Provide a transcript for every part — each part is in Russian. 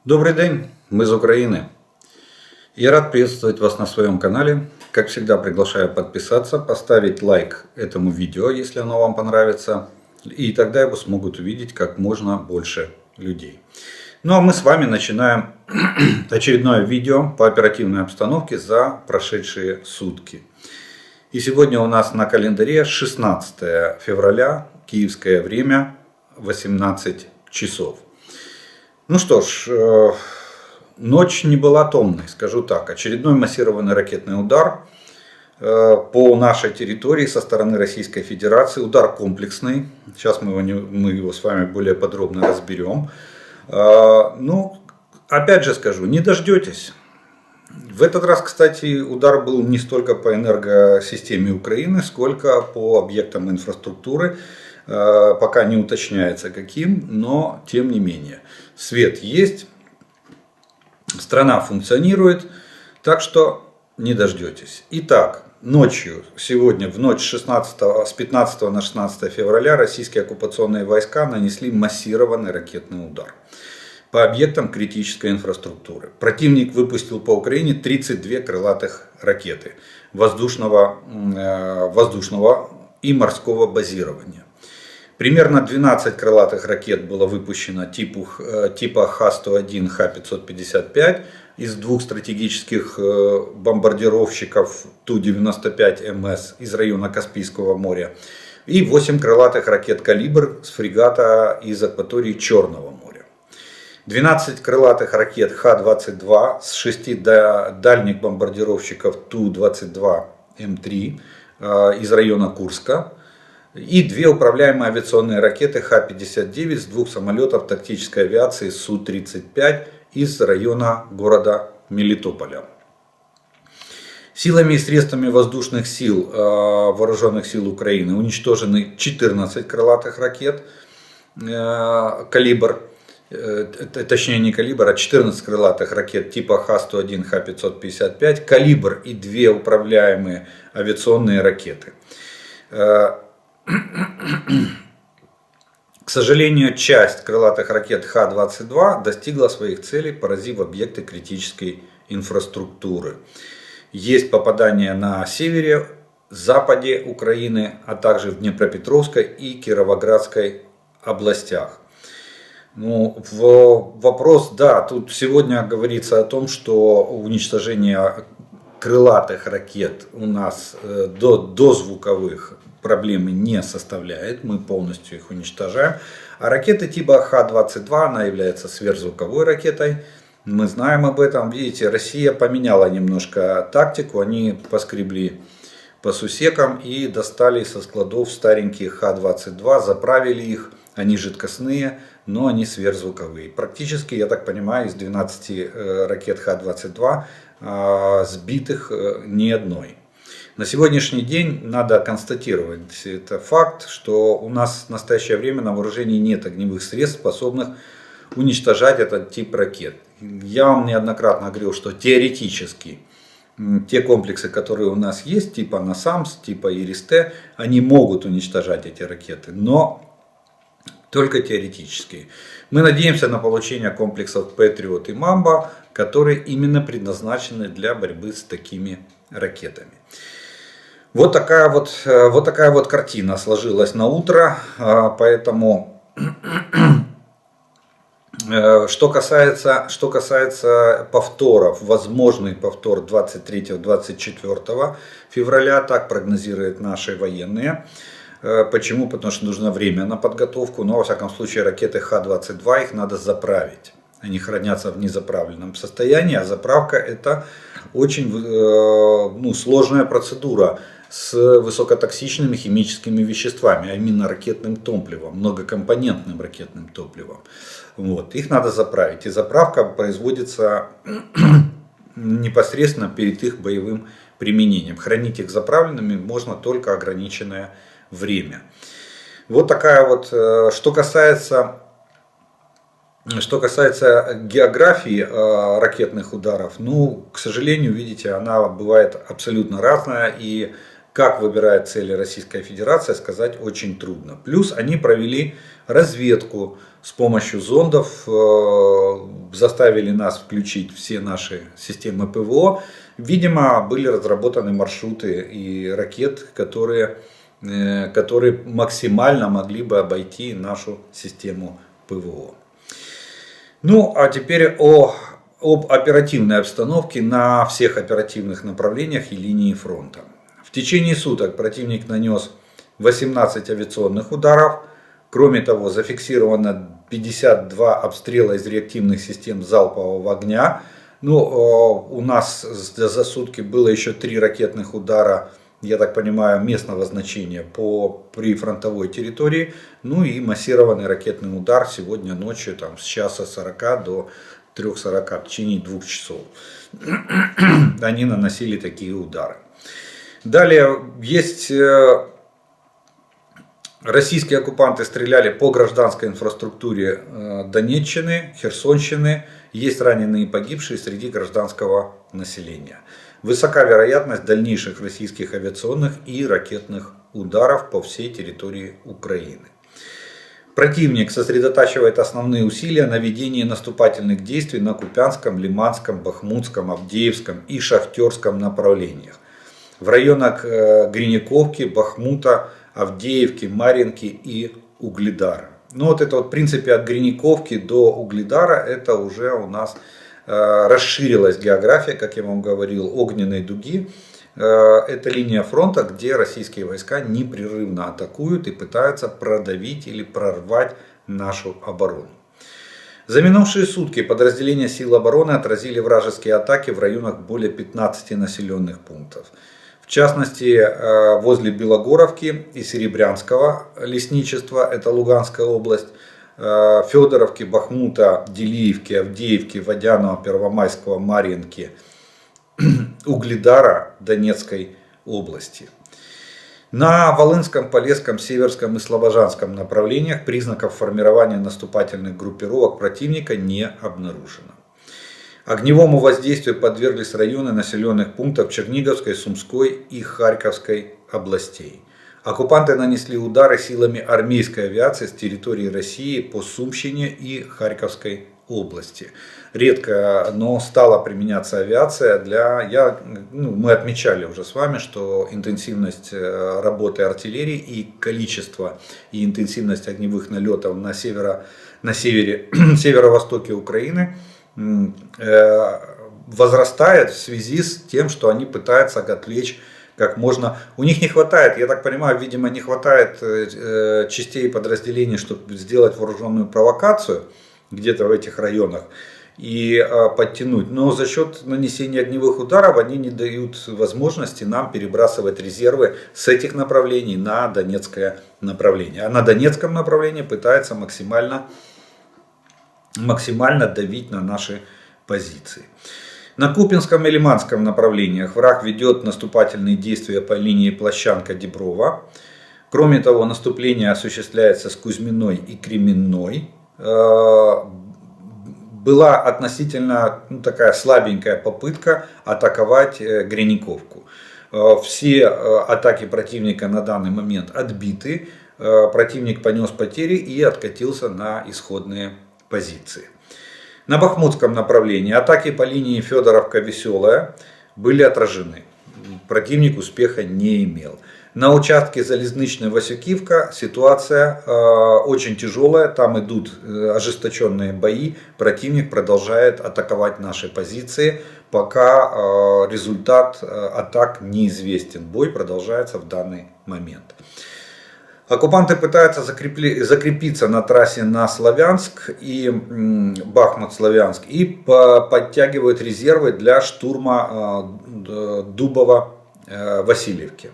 Добрый день, мы из Украины. Я рад приветствовать вас на своем канале. Как всегда, приглашаю подписаться, поставить лайк этому видео, если оно вам понравится. И тогда его смогут увидеть как можно больше людей. Ну а мы с вами начинаем очередное видео по оперативной обстановке за прошедшие сутки. И сегодня у нас на календаре 16 февраля, киевское время, 18 часов. Ну что ж, ночь не была томной, скажу так. Очередной массированный ракетный удар по нашей территории со стороны Российской Федерации. Удар комплексный. Сейчас мы его с вами более подробно разберем. Ну, опять же скажу, не дождетесь. В этот раз, кстати, удар был не столько по энергосистеме Украины, сколько по объектам инфраструктуры. Пока не уточняется каким, но тем не менее. Свет есть, страна функционирует, так что не дождетесь. Итак, ночью, сегодня в ночь с 15 на 16 февраля российские оккупационные войска нанесли массированный ракетный удар по объектам критической инфраструктуры. Противник выпустил по Украине 32 крылатых ракеты воздушного и морского базирования. Примерно 12 крылатых ракет было выпущено типа Х-101, Х-555 из двух стратегических бомбардировщиков Ту-95МС из района Каспийского моря и 8 крылатых ракет «Калибр» с фрегата из акватории Черного моря. 12 крылатых ракет Х-22 с 6 дальних бомбардировщиков Ту-22М3 из района Курска. И 2 управляемые авиационные ракеты Х-59 с 2 самолетов тактической авиации Су-35 из района города Мелитополя. Силами и средствами воздушных сил вооруженных сил Украины уничтожены 14 крылатых ракет «Калибр». Точнее не «Калибр», а 14 крылатых ракет типа Х-101, Х-555, «Калибр» и 2 управляемые авиационные ракеты. К сожалению, часть крылатых ракет Х-22 достигла своих целей, поразив объекты критической инфраструктуры. Есть попадания на севере, западе Украины, а также в Днепропетровской и Кировоградской областях. Ну, вопрос, да, тут сегодня говорится о том, что уничтожение крылатых ракет у нас до звуковых проблемы не составляет, мы полностью их уничтожаем. А ракеты типа Х-22, она является сверхзвуковой ракетой, мы знаем об этом. Видите, Россия поменяла немножко тактику, они поскребли по сусекам и достали со складов старенькие Х-22, заправили их, они жидкостные, но они сверхзвуковые. Практически, я так понимаю, из 12 ракет Х-22 сбитых ни одной. На сегодняшний день надо констатировать это факт, что у нас в настоящее время на вооружении нет огневых средств, способных уничтожать этот тип ракет. Я вам неоднократно говорил, что теоретически те комплексы, которые у нас есть, типа НАСАМС, типа ИРИС-Т, они могут уничтожать эти ракеты, но только теоретически. Мы надеемся на получение комплексов Патриот и Мамба, которые именно предназначены для борьбы с такими ракетами. Вот такая вот картина сложилась на утро, поэтому что касается повторов, возможный повтор 23-24 февраля, так прогнозируют наши военные. Почему? Потому что нужно время на подготовку, но во всяком случае ракеты Х-22 их надо заправить. Они хранятся в незаправленном состоянии, а заправка это очень сложная процедура с высокотоксичными химическими веществами, а именно ракетным топливом, многокомпонентным ракетным топливом. Вот. Их надо заправить. И заправка производится непосредственно перед их боевым применением. Хранить их заправленными можно только ограниченное время. Вот такая вот, что касается географии ракетных ударов, ну, к сожалению, видите, она бывает абсолютно разная, и как выбирает цели Российская Федерация, сказать очень трудно. Плюс они провели разведку с помощью зондов заставили нас включить все наши системы ПВО. Видимо, были разработаны маршруты и ракет, которые максимально могли бы обойти нашу систему ПВО. Ну, а теперь об оперативной обстановке на всех оперативных направлениях и линии фронта. В течение суток противник нанес 18 авиационных ударов. Кроме того, зафиксировано 52 обстрела из реактивных систем залпового огня. Ну, у нас за сутки было еще 3 ракетных удара, я так понимаю, местного значения по прифронтовой территории. Ну и массированный ракетный удар сегодня ночью с часа 40 до 3:40 в течение 2 часов. Они наносили такие удары. Далее есть... Российские оккупанты стреляли по гражданской инфраструктуре Донеччины, Херсонщины. Есть раненые и погибшие среди гражданского населения. Высока вероятность дальнейших российских авиационных и ракетных ударов по всей территории Украины. Противник сосредотачивает основные усилия на ведении наступательных действий на Купянском, Лиманском, Бахмутском, Авдеевском и Шахтерском направлениях. В районах Гриньяковки, Бахмута, Авдеевки, Марьинки и Угледара. Ну вот это в принципе от Гриньяковки до Угледара это уже у нас расширилась география, как я вам говорил, огненной дуги. Это линия фронта, где российские войска непрерывно атакуют и пытаются продавить или прорвать нашу оборону. За минувшие сутки подразделения сил обороны отразили вражеские атаки в районах более 15 населенных пунктов. В частности, возле Белогоровки и Серебрянского лесничества, это Луганская область, Федоровки, Бахмута, Делиевки, Авдеевки, Водянова, Первомайского, Марьинки, Угледара Донецкой области. На Волынском, Полесском, Северском и Слобожанском направлениях признаков формирования наступательных группировок противника не обнаружено. Огневому воздействию подверглись районы населенных пунктов Черниговской, Сумской и Харьковской областей. Оккупанты нанесли удары силами армейской авиации с территории России по Сумщине и Харьковской области. Редко, но стала применяться авиация мы отмечали уже с вами, что интенсивность работы артиллерии и количество и интенсивность огневых налетов на северо-востоке Украины возрастает в связи с тем, что они пытаются отвлечь как можно. У них не хватает, я так понимаю, видимо, не хватает частей и подразделений, чтобы сделать вооруженную провокацию где-то в этих районах и подтянуть. Но за счет нанесения огневых ударов они не дают возможности нам перебрасывать резервы с этих направлений на Донецкое направление. А на Донецком направлении пытаются максимально давить на наши позиции. На Купинском и Лиманском направлениях враг ведет наступательные действия по линии Площанка-Деброва. Кроме того, наступление осуществляется с Кузьминой и Кременной. Была относительно такая слабенькая попытка атаковать Гриньяковку. Все атаки противника на данный момент отбиты. Противник понес потери и откатился на исходные позиции. На Бахмутском направлении атаки по линии Федоровка-Веселая были отражены. Противник успеха не имел. На участке Залезничная-Васюкивка ситуация очень тяжелая. Там идут ожесточенные бои. Противник продолжает атаковать наши позиции, пока результат атак неизвестен. Бой продолжается в данный момент. Оккупанты пытаются закрепиться на трассе на Славянск и Бахмут-Славянск и подтягивают резервы для штурма Дубово-Васильевки.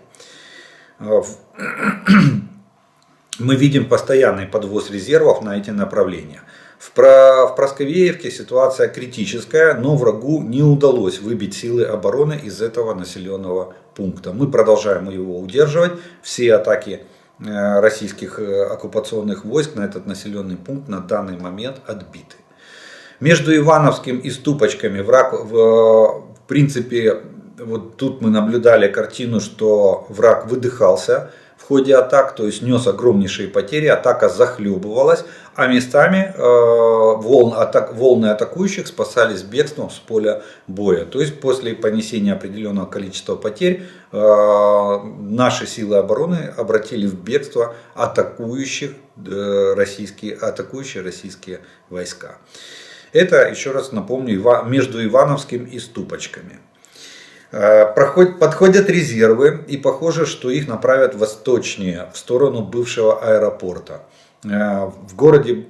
Мы видим постоянный подвоз резервов на эти направления. В Просковеевке ситуация критическая, но врагу не удалось выбить силы обороны из этого населенного пункта. Мы продолжаем его удерживать. Все атаки российских оккупационных войск на этот населенный пункт на данный момент отбиты. Между Ивановским и Ступочками враг, в принципе, вот тут мы наблюдали картину, что враг выдыхался в ходе атак, то есть нес огромнейшие потери, атака захлебывалась, а местами волны атакующих спасались бегством с поля боя. То есть после понесения определенного количества потерь наши силы обороны обратили в бегство атакующие российские войска. Это, еще раз напомню, между Ивановским и Ступочками. Подходят резервы, и похоже, что их направят восточнее, в сторону бывшего аэропорта. В городе,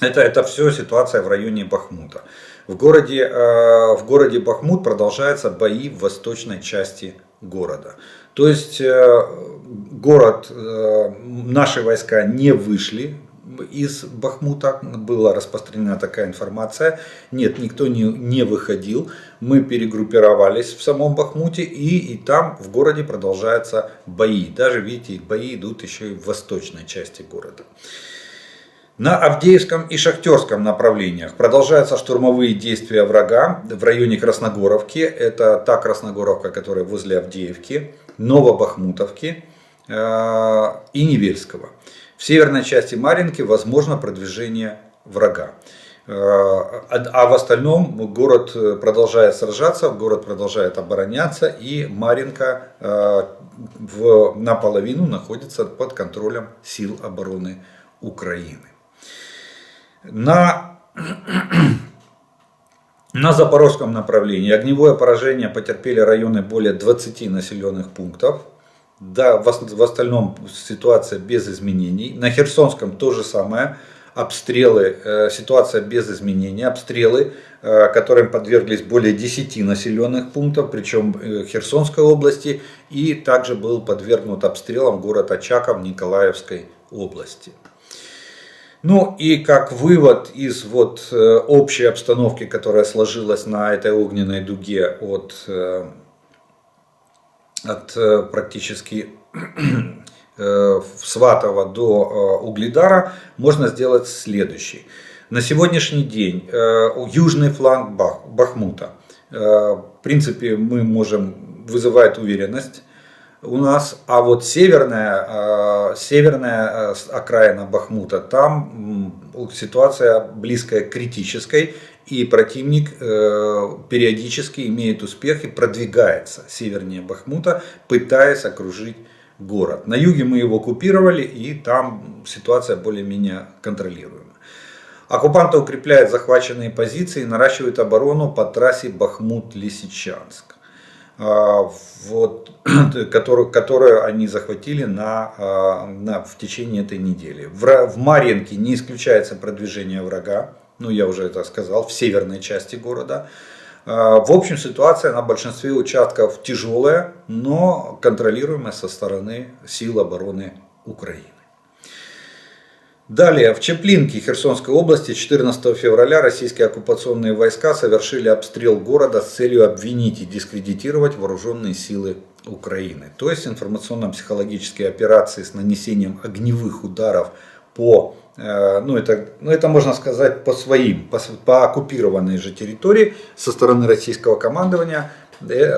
это все ситуация в районе Бахмута. В городе Бахмут продолжаются бои в восточной части города. То есть наши войска не вышли из Бахмута, была распространена такая информация. Нет, никто не выходил. Мы перегруппировались в самом Бахмуте, и там в городе продолжаются бои. Даже, видите, бои идут еще и в восточной части города. На Авдеевском и Шахтерском направлениях продолжаются штурмовые действия врага в районе Красногоровки. Это та Красногоровка, которая возле Авдеевки, Новобахмутовки и Невельского. В северной части Марьинки возможно продвижение врага. А в остальном город продолжает сражаться, город продолжает обороняться, и Марьинка наполовину находится под контролем сил обороны Украины. На Запорожском направлении огневое поражение потерпели районы более 20 населенных пунктов. Да, в остальном ситуация без изменений. На Херсонском то же самое. Обстрелы, ситуация без изменений. Обстрелы, которым подверглись более 10 населенных пунктов, причем Херсонской области. И также был подвергнут обстрелам город Очаков Николаевской области. Ну и как вывод из общей обстановки, которая сложилась на этой огненной дуге от практически Сватова до Угледара, можно сделать следующий. На сегодняшний день южный фланг Бахмута, в принципе, мы можем вызывать уверенность у нас, а вот северная окраина Бахмута, там ситуация близкая к критической, и противник периодически имеет успех и продвигается севернее Бахмута, пытаясь окружить город. На юге мы его оккупировали, и там ситуация более-менее контролируема. Оккупанты укрепляют захваченные позиции и наращивают оборону по трассе Бахмут-Лисичанск, которую они захватили в течение этой недели. В Марьинке не исключается продвижение врага, я уже это сказал, в северной части города. В общем, ситуация на большинстве участков тяжелая, но контролируемая со стороны сил обороны Украины. Далее, в Чаплинке Херсонской области 14 февраля российские оккупационные войска совершили обстрел города с целью обвинить и дискредитировать вооруженные силы Украины. То есть информационно-психологические операции с нанесением огневых ударов это можно сказать по оккупированной же территории со стороны российского командования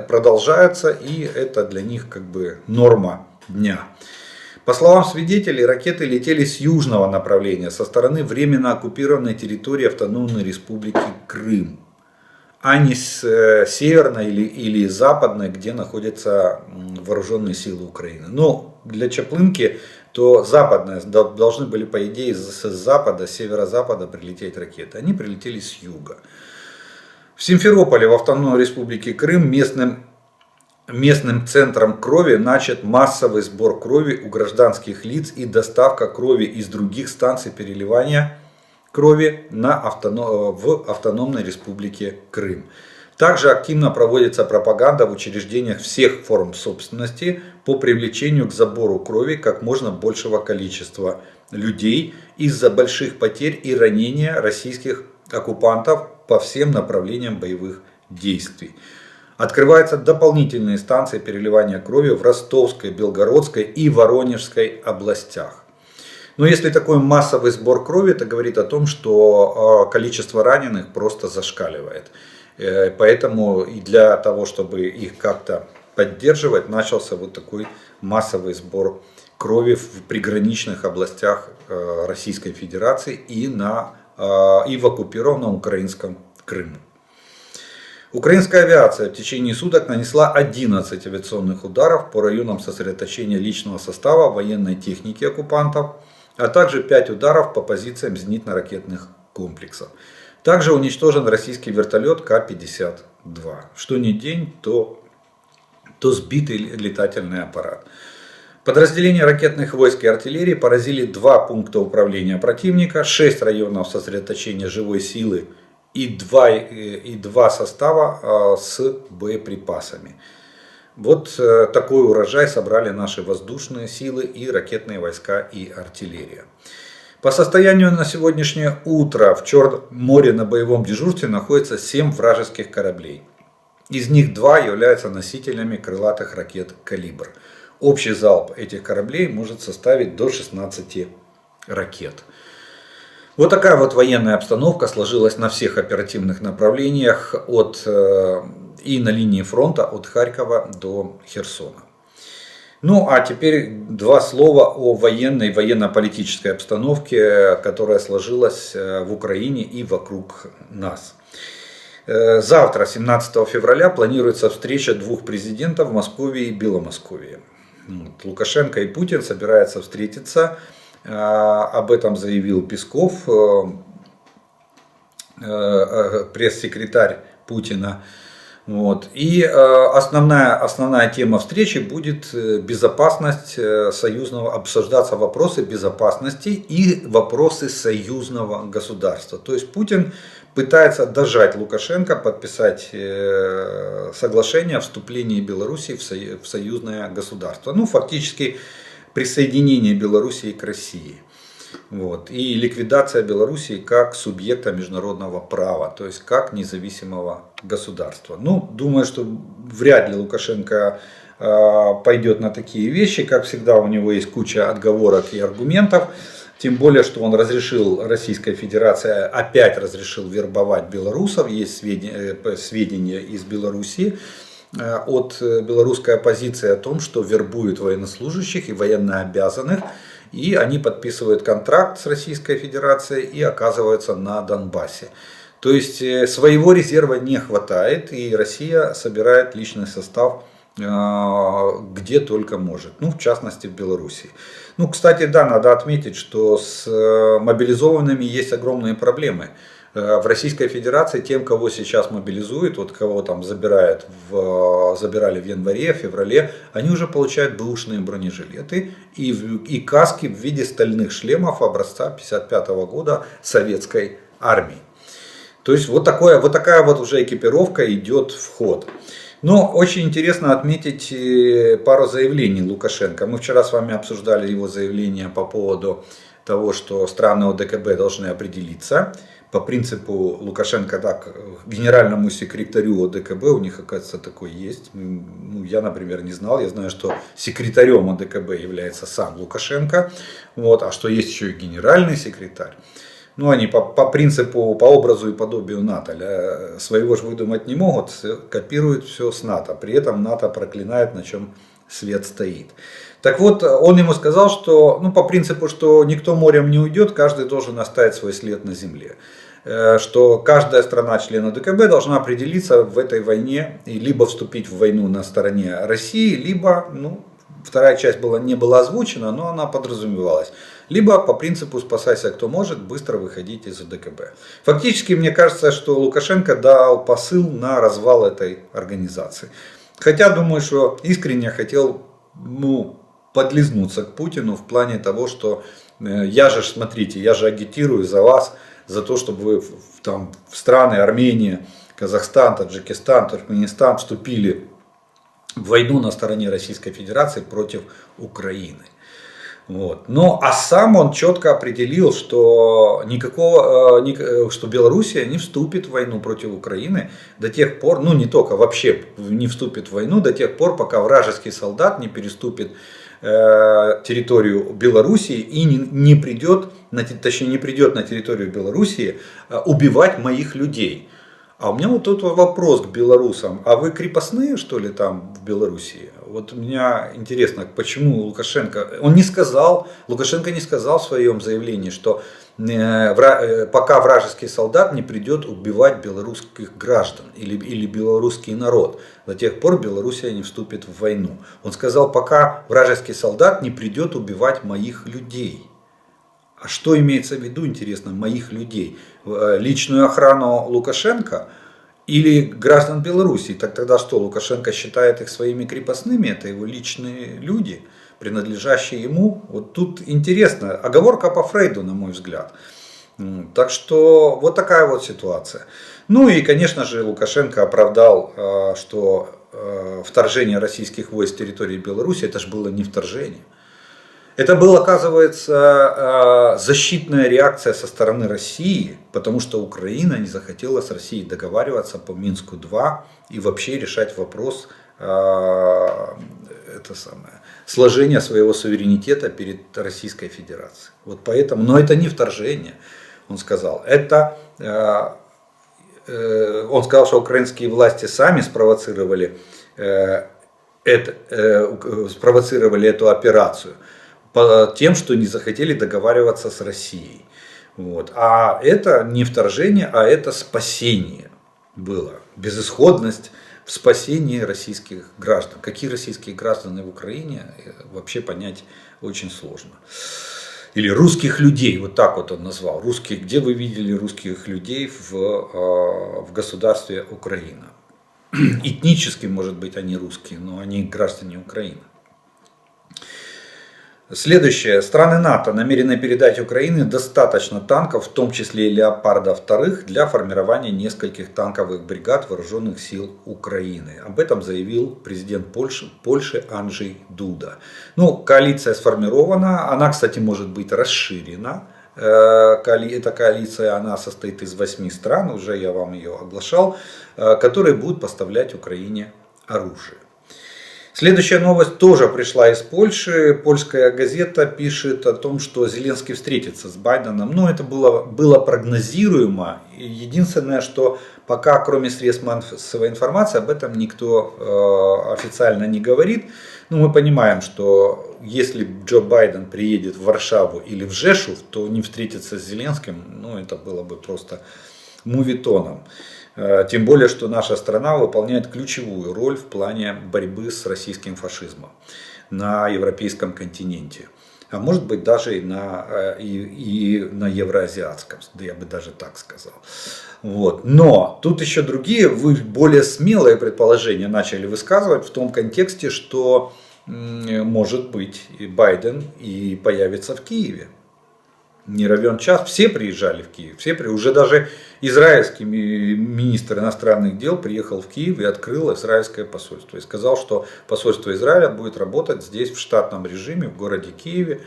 продолжаются, и это для них норма дня. По словам свидетелей, ракеты летели с южного направления, со стороны временно оккупированной территории Автономной Республики Крым, а не с северной или западной, где находятся вооруженные силы Украины. Но для Чаплынки то западная должны были, по идее, с запада, с северо-запада прилететь ракеты. Они прилетели с юга. В Симферополе, в Автономной Республике Крым, местным центром крови начат массовый сбор крови у гражданских лиц и доставка крови из других станций переливания крови в Автономной Республике Крым. Также активно проводится пропаганда в учреждениях всех форм собственности по привлечению к забору крови как можно большего количества людей из-за больших потерь и ранения российских оккупантов по всем направлениям боевых действий. Открываются дополнительные станции переливания крови в Ростовской, Белгородской и Воронежской областях. Но если такой массовый сбор крови, это говорит о том, что количество раненых просто зашкаливает. Поэтому и для того, чтобы их как-то поддерживать, начался такой массовый сбор крови в приграничных областях Российской Федерации и в оккупированном украинском Крыму. Украинская авиация в течение суток нанесла 11 авиационных ударов по районам сосредоточения личного состава военной техники оккупантов, а также 5 ударов по позициям зенитно-ракетных комплексов. Также уничтожен российский вертолет К-52. Что ни день, то сбитый летательный аппарат. Подразделения ракетных войск и артиллерии поразили 2 пункта управления противника, 6 районов сосредоточения живой силы и 2 состава с боеприпасами. Вот такой урожай собрали наши воздушные силы и ракетные войска и артиллерия. По состоянию на сегодняшнее утро в Черном море на боевом дежурстве находится 7 вражеских кораблей. Из них 2 являются носителями крылатых ракет «Калибр». Общий залп этих кораблей может составить до 16 ракет. Вот такая вот военная обстановка сложилась на всех оперативных направлениях и на линии фронта от Харькова до Херсона. Ну а теперь 2 слова о военно-политической обстановке, которая сложилась в Украине и вокруг нас. Завтра, 17 февраля, планируется встреча 2 президентов в Москве и Беломосковье. Лукашенко и Путин собираются встретиться. Об этом заявил Песков, пресс-секретарь Путина. И основная тема встречи будет безопасность союзного, обсуждаться вопросы безопасности и вопросы союзного государства. То есть Путин пытается дожать Лукашенко подписать соглашение о вступлении Белоруссии в союзное государство. Фактически присоединение Белоруссии к России. И ликвидация Белоруссии как субъекта международного права, то есть как независимого государства. Думаю, что вряд ли Лукашенко пойдет на такие вещи. Как всегда, у него есть куча отговорок и аргументов. Тем более, что он разрешил, Российская Федерация опять разрешил вербовать белорусов. Есть сведения из Белоруссии от белорусской оппозиции о том, что вербуют военнослужащих и военнообязанных. И они подписывают контракт с Российской Федерацией и оказываются на Донбассе. То есть своего резерва не хватает, и Россия собирает личный состав где только может. В частности в Белоруссии. Кстати, да, надо отметить, что с мобилизованными есть огромные проблемы. В Российской Федерации тем, кого сейчас мобилизуют, кого там забирали в январе, феврале, они уже получают бэушные бронежилеты и каски в виде стальных шлемов образца 1955 года советской армии. То есть вот такая вот уже экипировка идет в ход. Но очень интересно отметить пару заявлений Лукашенко. Мы вчера с вами обсуждали его заявление по поводу того, что страны ОДКБ должны определиться. По принципу Лукашенко так, генеральному секретарю ОДКБ, у них, оказывается, такой есть. Я, например, не знал. Я знаю, что секретарем ОДКБ является сам Лукашенко. А что есть еще и генеральный секретарь. Они по принципу, по образу и подобию НАТО своего же выдумать не могут, копируют все с НАТО. При этом НАТО проклинает, на чем свет стоит. Так вот, он ему сказал, что по принципу, что никто морем не уйдет, каждый должен оставить свой след на земле. Что каждая страна-член ОДКБ должна определиться в этой войне и либо вступить в войну на стороне России, либо, вторая часть не была озвучена, но она подразумевалась. Либо по принципу «спасайся, кто может, быстро выходить из ОДКБ». Фактически, мне кажется, что Лукашенко дал посыл на развал этой организации. Хотя, думаю, что искренне хотел подлизнуться к Путину в плане того, что я же агитирую за вас, за то, чтобы вы в страны Армения, Казахстан, Таджикистан, Туркменистан вступили в войну на стороне Российской Федерации против Украины. А сам он четко определил, что что Белоруссия не вступит в войну против Украины до тех пор, не только вообще не вступит в войну до тех пор, пока вражеский солдат не переступит территорию Белоруссии и не придет на территорию Белоруссии убивать моих людей. А у меня вот тут вопрос к белорусам. А вы крепостные, что ли, там в Белоруссии? Вот меня интересно, почему Лукашенко... Лукашенко не сказал в своем заявлении, что пока вражеский солдат не придет убивать белорусских граждан или белорусский народ, до тех пор Белоруссия не вступит в войну. Он сказал, пока вражеский солдат не придет убивать моих людей. А что имеется в виду, интересно, моих людей? Личную охрану Лукашенко или граждан Беларуси? Так тогда что, Лукашенко считает их своими крепостными? Это его личные люди, принадлежащие ему? Вот тут интересно. Оговорка по Фрейду, на мой взгляд. Так что вот такая вот ситуация. Ну и, конечно же, Лукашенко оправдал, что вторжение российских войск в территории Беларуси, это же было не вторжение. Это была, оказывается, защитная реакция со стороны России, потому что Украина не захотела с Россией договариваться по Минску-2 и вообще решать вопрос сложения своего суверенитета перед Российской Федерацией. Вот поэтому, но это не вторжение, он сказал. Он сказал, что украинские власти сами спровоцировали эту операцию. Тем, что не захотели договариваться с Россией. Вот. А это не вторжение, а это спасение было. Безысходность в спасении российских граждан. Какие российские граждане в Украине, вообще понять очень сложно. Или русских людей, вот так вот он назвал. Русские, где вы видели русских людей в государстве Украина? Этнически, может быть, они русские, но они граждане Украины. Следующее. Страны НАТО намерены передать Украине достаточно танков, в том числе и Леопарда II, для формирования нескольких танковых бригад вооруженных сил Украины. Об этом заявил президент Польши Анджей Дуда. Ну, коалиция сформирована, она, кстати, может быть расширена. Эта коалиция, она состоит из 8 стран, уже я вам ее оглашал, которые будут поставлять Украине оружие. Следующая новость тоже пришла из Польши. Польская газета пишет о том, что Зеленский встретится с Байденом. Но это было прогнозируемо. Единственное, что пока, кроме средств массовой информации, об этом никто официально не говорит. Но мы понимаем, что если Джо Байден приедет в Варшаву или в Жешув, то не встретиться с Зеленским, ну, это было бы просто мувитоном. Тем более, что наша страна выполняет ключевую роль в плане борьбы с российским фашизмом на европейском континенте. А может быть даже и на евроазиатском, да я бы даже так сказал. Вот. Но тут еще другие, более смелые предположения начали высказывать в том контексте, что может быть и Байден и появится в Киеве. Не равен час, все приезжали в Киев, уже даже израильский министр иностранных дел приехал в Киев и открыл израильское посольство. И сказал, что посольство Израиля будет работать здесь в штатном режиме, в городе Киеве,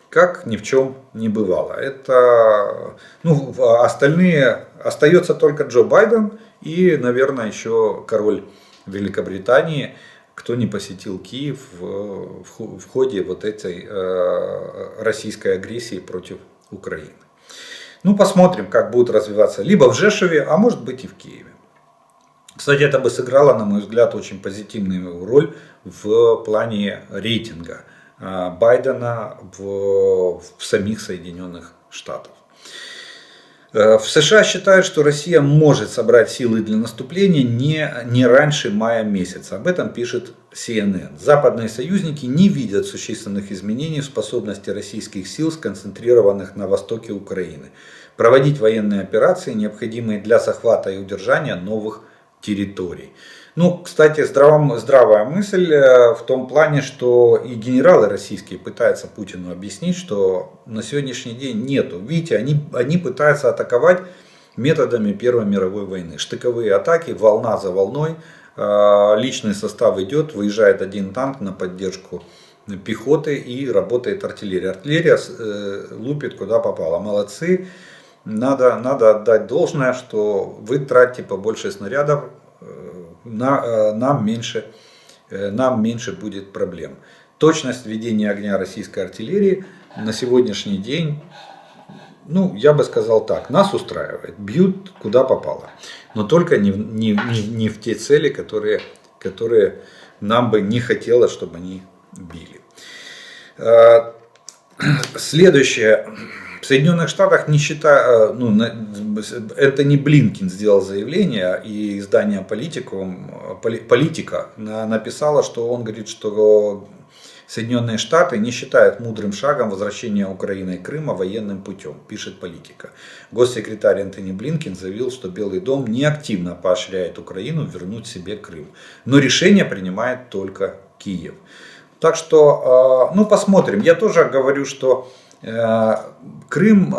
как ни в чем не бывало. Остальные, остается только Джо Байден и, наверное, еще король Великобритании, кто не посетил Киев в ходе вот этой российской агрессии против Украины. Ну, посмотрим, как будет развиваться либо в Жешове, а может быть и в Киеве. Кстати, это бы сыграло, на мой взгляд, очень позитивную роль в плане рейтинга Байдена в самих Соединенных Штатах. В США считают, что Россия может собрать силы для наступления не раньше мая месяца. Об этом пишет CNN. Западные союзники не видят существенных изменений в способности российских сил, сконцентрированных на востоке Украины, проводить военные операции, необходимые для захвата и удержания новых территорий. Ну, кстати, здравая мысль в том плане, что и генералы российские пытаются Путину объяснить, что на сегодняшний день нету. Видите, они пытаются атаковать методами Первой мировой войны. Штыковые атаки, волна за волной, личный состав идет, выезжает один танк на поддержку пехоты и работает артиллерия. Артиллерия лупит куда попало. Молодцы, надо отдать должное, что вы тратите побольше снарядов, нам меньше будет проблем. Точность ведения огня российской артиллерии на сегодняшний день ну, я бы сказал так, нас устраивает, бьют куда попало, но только не в те цели, которые нам бы не хотелось, чтобы они били. Следующее. В Соединенных Штатах не считая, ну, это не Блинкин сделал заявление, и издание Политика написало, что он говорит, что Соединенные Штаты не считают мудрым шагом возвращения Украины и Крыма военным путем, пишет Политика. Госсекретарь Энтони Блинкин заявил, что Белый дом не активно поощряет Украину вернуть себе Крым, но решение принимает только Киев. Так что, ну, посмотрим. Я тоже говорю, что Крым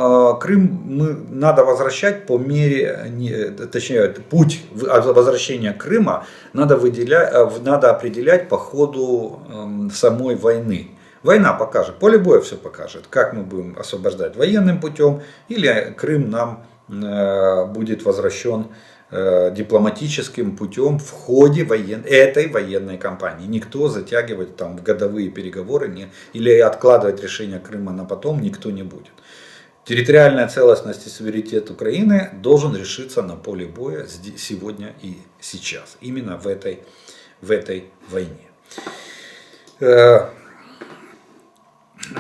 надо возвращать по мере, точнее, путь возвращения Крыма надо определять по ходу самой войны. Война покажет, поле боя все покажет, как мы будем освобождать военным путем, или Крым нам будет возвращен дипломатическим путем в ходе этой военной кампании. Никто затягивать там в годовые переговоры или откладывать решение Крыма на потом никто не будет. Территориальная целостность и суверенитет Украины должен решиться на поле боя сегодня и сейчас. Именно в этой войне.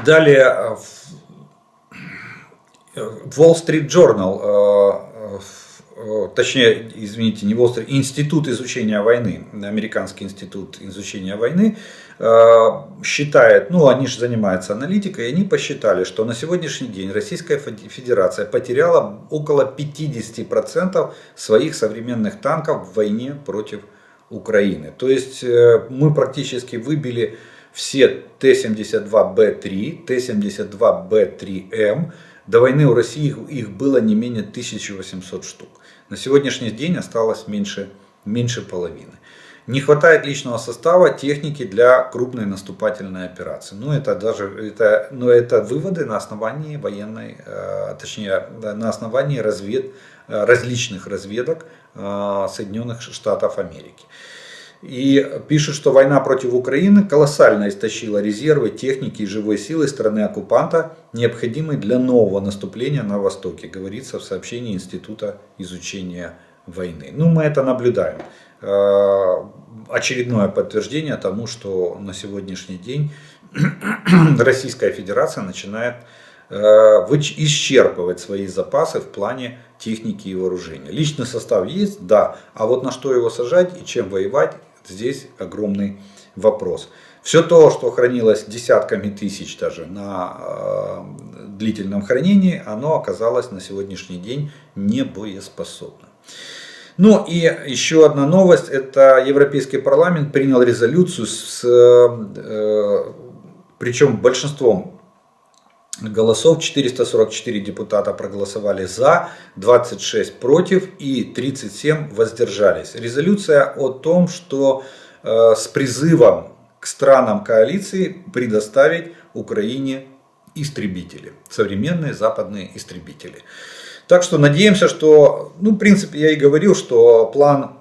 Далее Wall Street Journal, точнее, извините, не Wall Street, Институт изучения войны, Американский институт изучения войны считает, ну они же занимаются аналитикой, и они посчитали, что на сегодняшний день Российская Федерация потеряла около 50% своих современных танков в войне против Украины. То есть мы практически выбили все Т-72Б3, Т-72Б3М. До войны у России их было не менее 1800 штук. На сегодняшний день осталось меньше половины. Не хватает личного состава, техники для крупной наступательной операции. Это выводы на основании на основании различных разведок Соединенных Штатов Америки. И пишут, что война против Украины колоссально истощила резервы, техники и живой силы страны-оккупанта, необходимой для нового наступления на Востоке, говорится в сообщении Института изучения войны. Ну, мы это наблюдаем. Очередное подтверждение тому, что на сегодняшний день Российская Федерация начинает исчерпывать свои запасы в плане техники и вооружения. Личный состав есть, да, а вот на что его сажать и чем воевать, здесь огромный вопрос. Все то, что хранилось десятками тысяч даже на длительном хранении, оно оказалось на сегодняшний день не боеспособным. Ну и еще одна новость, это Европейский парламент принял резолюцию, причем большинством голосов, 444 депутата проголосовали за, 26 против и 37 воздержались. Резолюция о том, что с призывом к странам коалиции предоставить Украине истребители, современные западные истребители. Так что надеемся, что, ну, в принципе, я и говорил, что план,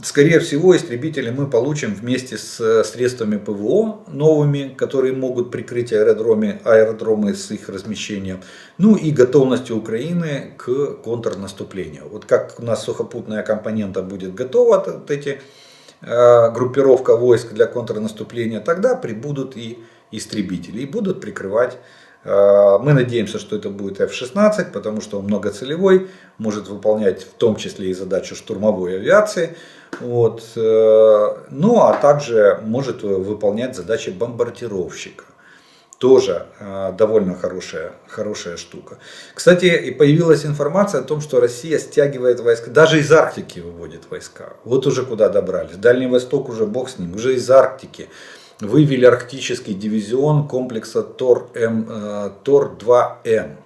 скорее всего, истребители мы получим вместе с средствами ПВО новыми, которые могут прикрыть аэродромы с их размещением, ну и готовностью Украины к контрнаступлению. Вот как у нас сухопутная компонента будет готова, группировка войск для контрнаступления, тогда прибудут и истребители и будут прикрывать. Мы надеемся, что это будет F-16, потому что он многоцелевой, может выполнять в том числе и задачу штурмовой авиации. Вот. Ну а также может выполнять задачи бомбардировщика. Тоже довольно хорошая штука. Кстати, появилась информация о том, что Россия стягивает войска, даже из Арктики выводит войска. Вот уже куда добрались. Дальний Восток уже бог с ним, уже из Арктики. Вывели арктический дивизион комплекса ТОР-2М.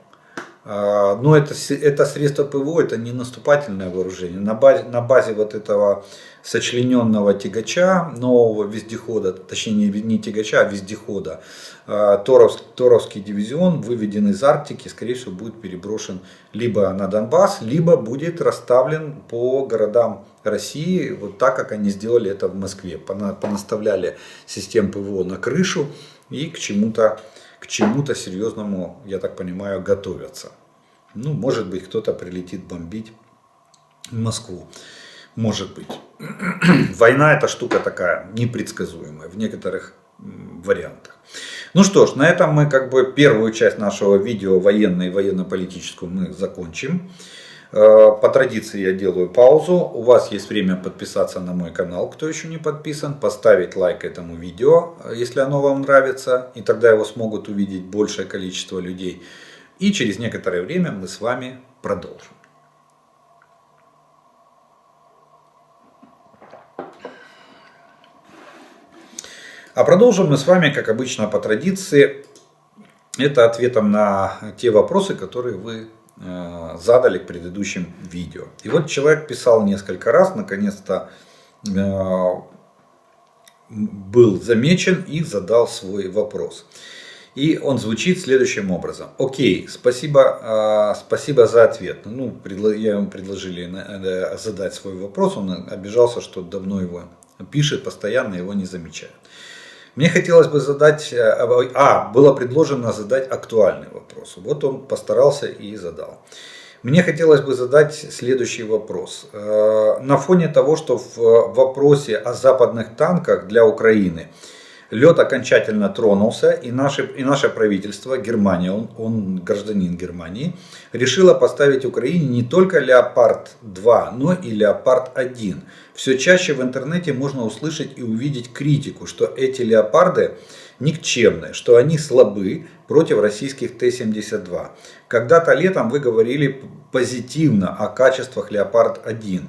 Но это средство ПВО, это не наступательное вооружение. На базе вот этого сочлененного тягача, нового вездехода, точнее не тягача, а вездехода, Торовский дивизион, выведен из Арктики, скорее всего будет переброшен либо на Донбасс, либо будет расставлен по городам России, вот так, как они сделали это в Москве. Понаставляли систем ПВО на крышу и к чему-то серьезному, я так понимаю, готовятся. Ну, может быть, кто-то прилетит бомбить Москву. Может быть. Война это штука такая непредсказуемая в некоторых вариантах. Ну что ж, на этом мы как бы первую часть нашего видео военной и военно-политическую мы закончим. По традиции я делаю паузу. У вас есть время подписаться на мой канал, кто еще не подписан, поставить лайк этому видео, если оно вам нравится, и тогда его смогут увидеть большее количество людей. И через некоторое время мы с вами продолжим. А продолжим мы с вами, как обычно, по традиции, это ответом на те вопросы, которые вы задали к предыдущим видео. И вот человек писал несколько раз, наконец-то был замечен и задал свой вопрос. И он звучит следующим образом. Окей, спасибо за ответ. Ну, ему предложили задать свой вопрос, он обижался, что давно его пишет, постоянно его не замечает. Мне хотелось бы задать, было предложено задать актуальный вопрос. Вот он постарался и задал. Мне хотелось бы задать следующий вопрос. На фоне того, что в вопросе о западных танках для Украины лед окончательно тронулся, и наше правительство, Германия, он гражданин Германии, решило поставить Украине не только Леопард-2, но и Леопард-1. Все чаще в интернете можно услышать и увидеть критику, что эти леопарды никчемные, что они слабы против российских Т-72. Когда-то летом вы говорили позитивно о качествах Леопард-1.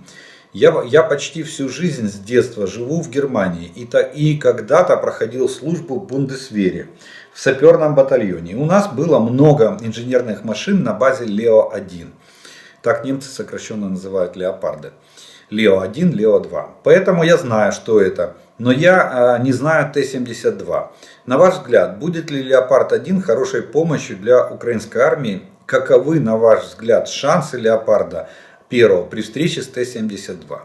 Я почти всю жизнь с детства живу в Германии и когда-то проходил службу в Бундесвере, в саперном батальоне. У нас было много инженерных машин на базе Лео-1. Так немцы сокращенно называют леопарды. Лео-1, Лео-2. Поэтому я знаю, что это. Но я не знаю Т-72. На ваш взгляд, будет ли Леопард-1 хорошей помощью для украинской армии? Каковы, на ваш взгляд, шансы Леопарда первого при встрече с Т-72?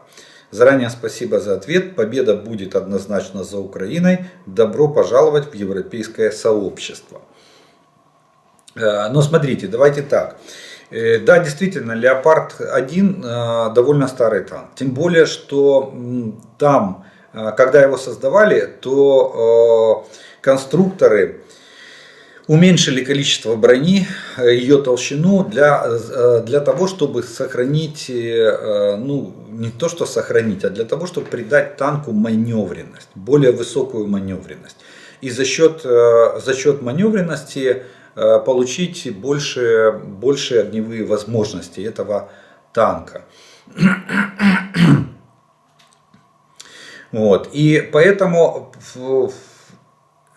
Заранее спасибо за ответ. Победа будет однозначно за Украиной. Добро пожаловать в европейское сообщество. Но смотрите, давайте так. Да, действительно, Леопард-1 довольно старый танк. Тем более, что там, когда его создавали, то конструкторы уменьшили количество брони, ее толщину для того, чтобы сохранить, ну не то что сохранить, а для того, чтобы придать танку маневренность, более высокую маневренность. И за счет маневренности получить больше огневые возможности этого танка. Вот. И поэтому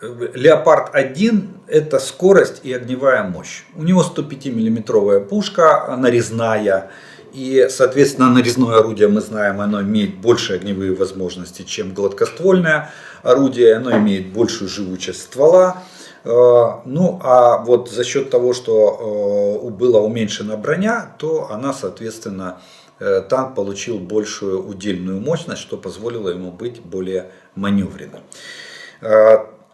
Леопард-1 это скорость и огневая мощь. У него 105-миллиметровая пушка нарезная. И, соответственно, нарезное орудие, мы знаем, оно имеет больше огневые возможности, чем гладкоствольное орудие. Оно имеет большую живучесть ствола. Ну, а вот за счет того, что была уменьшена броня, то она, соответственно, танк получил большую удельную мощность, что позволило ему быть более маневренным.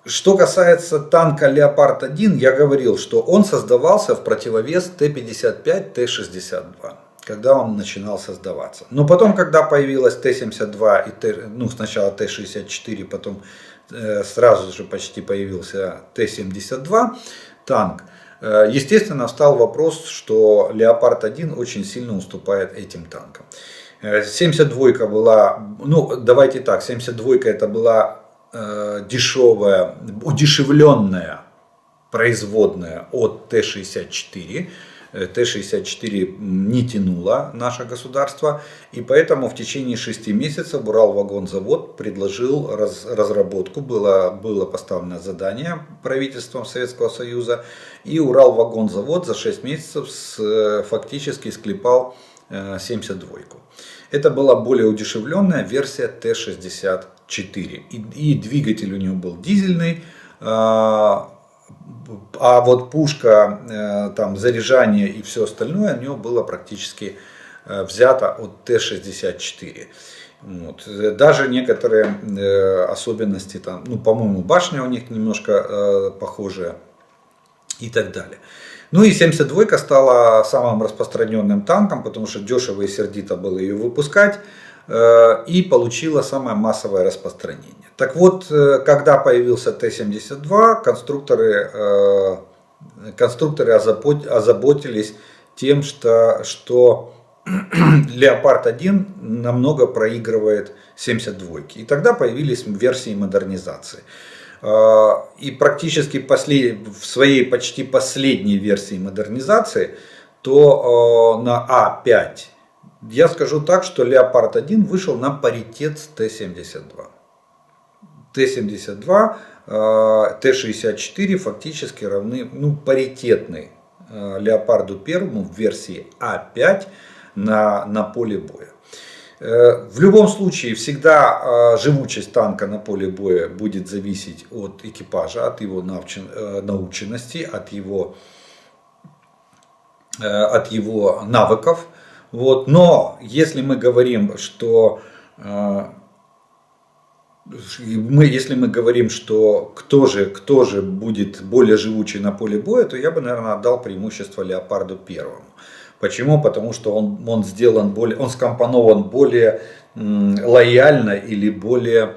Что касается танка Леопард-1, я говорил, что он создавался в противовес Т-55, Т-62, когда он начинал создаваться. Но потом, когда появилась Т-72, сначала Т-64, потом сразу же почти появился Т-72 танк, естественно, встал вопрос, что Леопард-1 очень сильно уступает этим танкам. 72 была, давайте так, 72 это была дешевая, удешевленная производная от Т-64. Т-64 не тянуло наше государство, и поэтому в течение 6 месяцев Уралвагонзавод предложил разработку, было поставлено задание правительством Советского Союза, и Уралвагонзавод за 6 месяцев фактически склепал 72-ку. Это была более удешевленная версия Т-64, и двигатель у него был дизельный. А вот пушка, там, заряжание и все остальное у него было практически взято от Т-64. Вот. Даже некоторые особенности, там, по-моему, башня у них немножко похожая и так далее. Ну и 72 стала самым распространенным танком, потому что дешево и сердито было ее выпускать, и получила самое массовое распространение. Так вот, когда появился Т-72, конструкторы озаботились тем, что Леопард-1 намного проигрывает 72. И тогда появились версии модернизации. И практически в своей почти последней версии модернизации, то на А5, я скажу так, что Леопард-1 вышел на паритет с Т-72. Т-72, Т-64 фактически равны, паритетны Леопарду 1 в версии А5 на поле боя. В любом случае, всегда живучесть танка на поле боя будет зависеть от экипажа, от его наученности, от его навыков. Вот. Но если мы говорим, что кто же будет более живучий на поле боя, то я бы, наверное, отдал преимущество Леопарду 1. Почему? Потому что он скомпонован более лояльно или более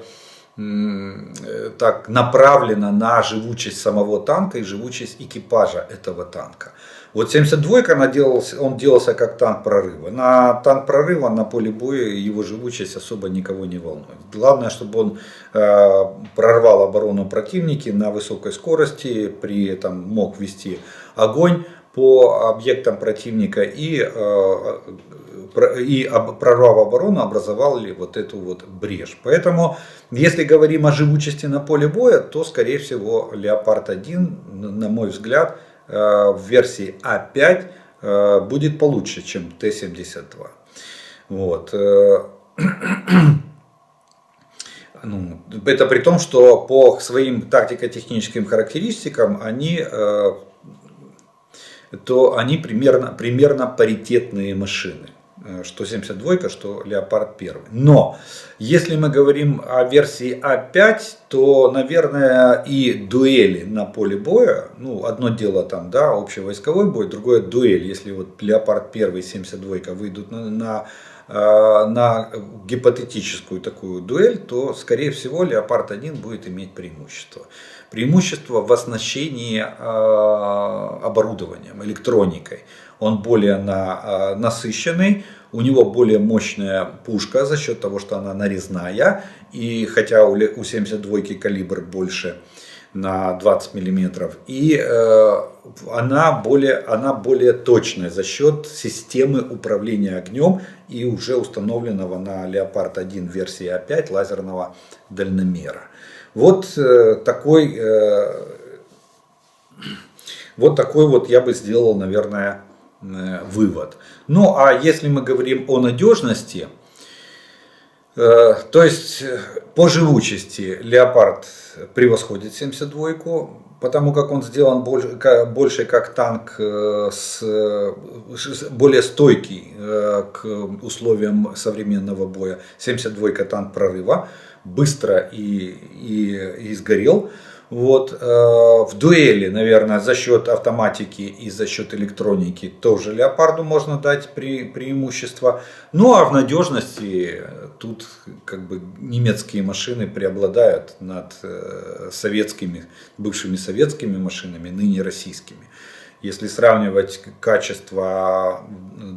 так направлено на живучесть самого танка и живучесть экипажа этого танка. Вот 72 он делался как танк прорыва. На танк прорыва на поле боя его живучесть особо никого не волнует. Главное, чтобы он прорвал оборону противника на высокой скорости, при этом мог вести огонь по объектам противника и прорвав оборону, образовал ли вот эту вот брешь. Поэтому, если говорим о живучести на поле боя, то, скорее всего, Леопард-1, на мой взгляд, в версии А5 будет получше, чем Т-72. Вот. Это при том, что по своим тактико-техническим характеристикам они примерно паритетные машины. Что 72, что Леопард 1. Но, если мы говорим о версии А5, то, наверное, и дуэли на поле боя, одно дело там, общевойсковой бой, другое дуэль. Если вот Леопард 1 и 72 выйдут на гипотетическую такую дуэль, то, скорее всего, Леопард 1 будет иметь преимущество. Преимущество в оснащении оборудованием, электроникой. Он более насыщенный, у него более мощная пушка за счет того, что она нарезная. И хотя у 72 калибр больше на 20 мм, и она более точная за счет системы управления огнем и уже установленного на Леопард-1 версии А5 лазерного дальномера. Вот такой я бы сделал, наверное, вывод. Ну а если мы говорим о надежности, то есть по живучести Леопард превосходит 72, потому как он сделан больше как танк, более стойкий к условиям современного боя. 72 танк прорыва, быстро и сгорел. Вот. В дуэли, наверное, за счет автоматики и за счет электроники тоже Леопарду можно дать преимущество. Ну а в надежности тут немецкие машины преобладают над бывшими советскими машинами, ныне российскими. Если сравнивать качество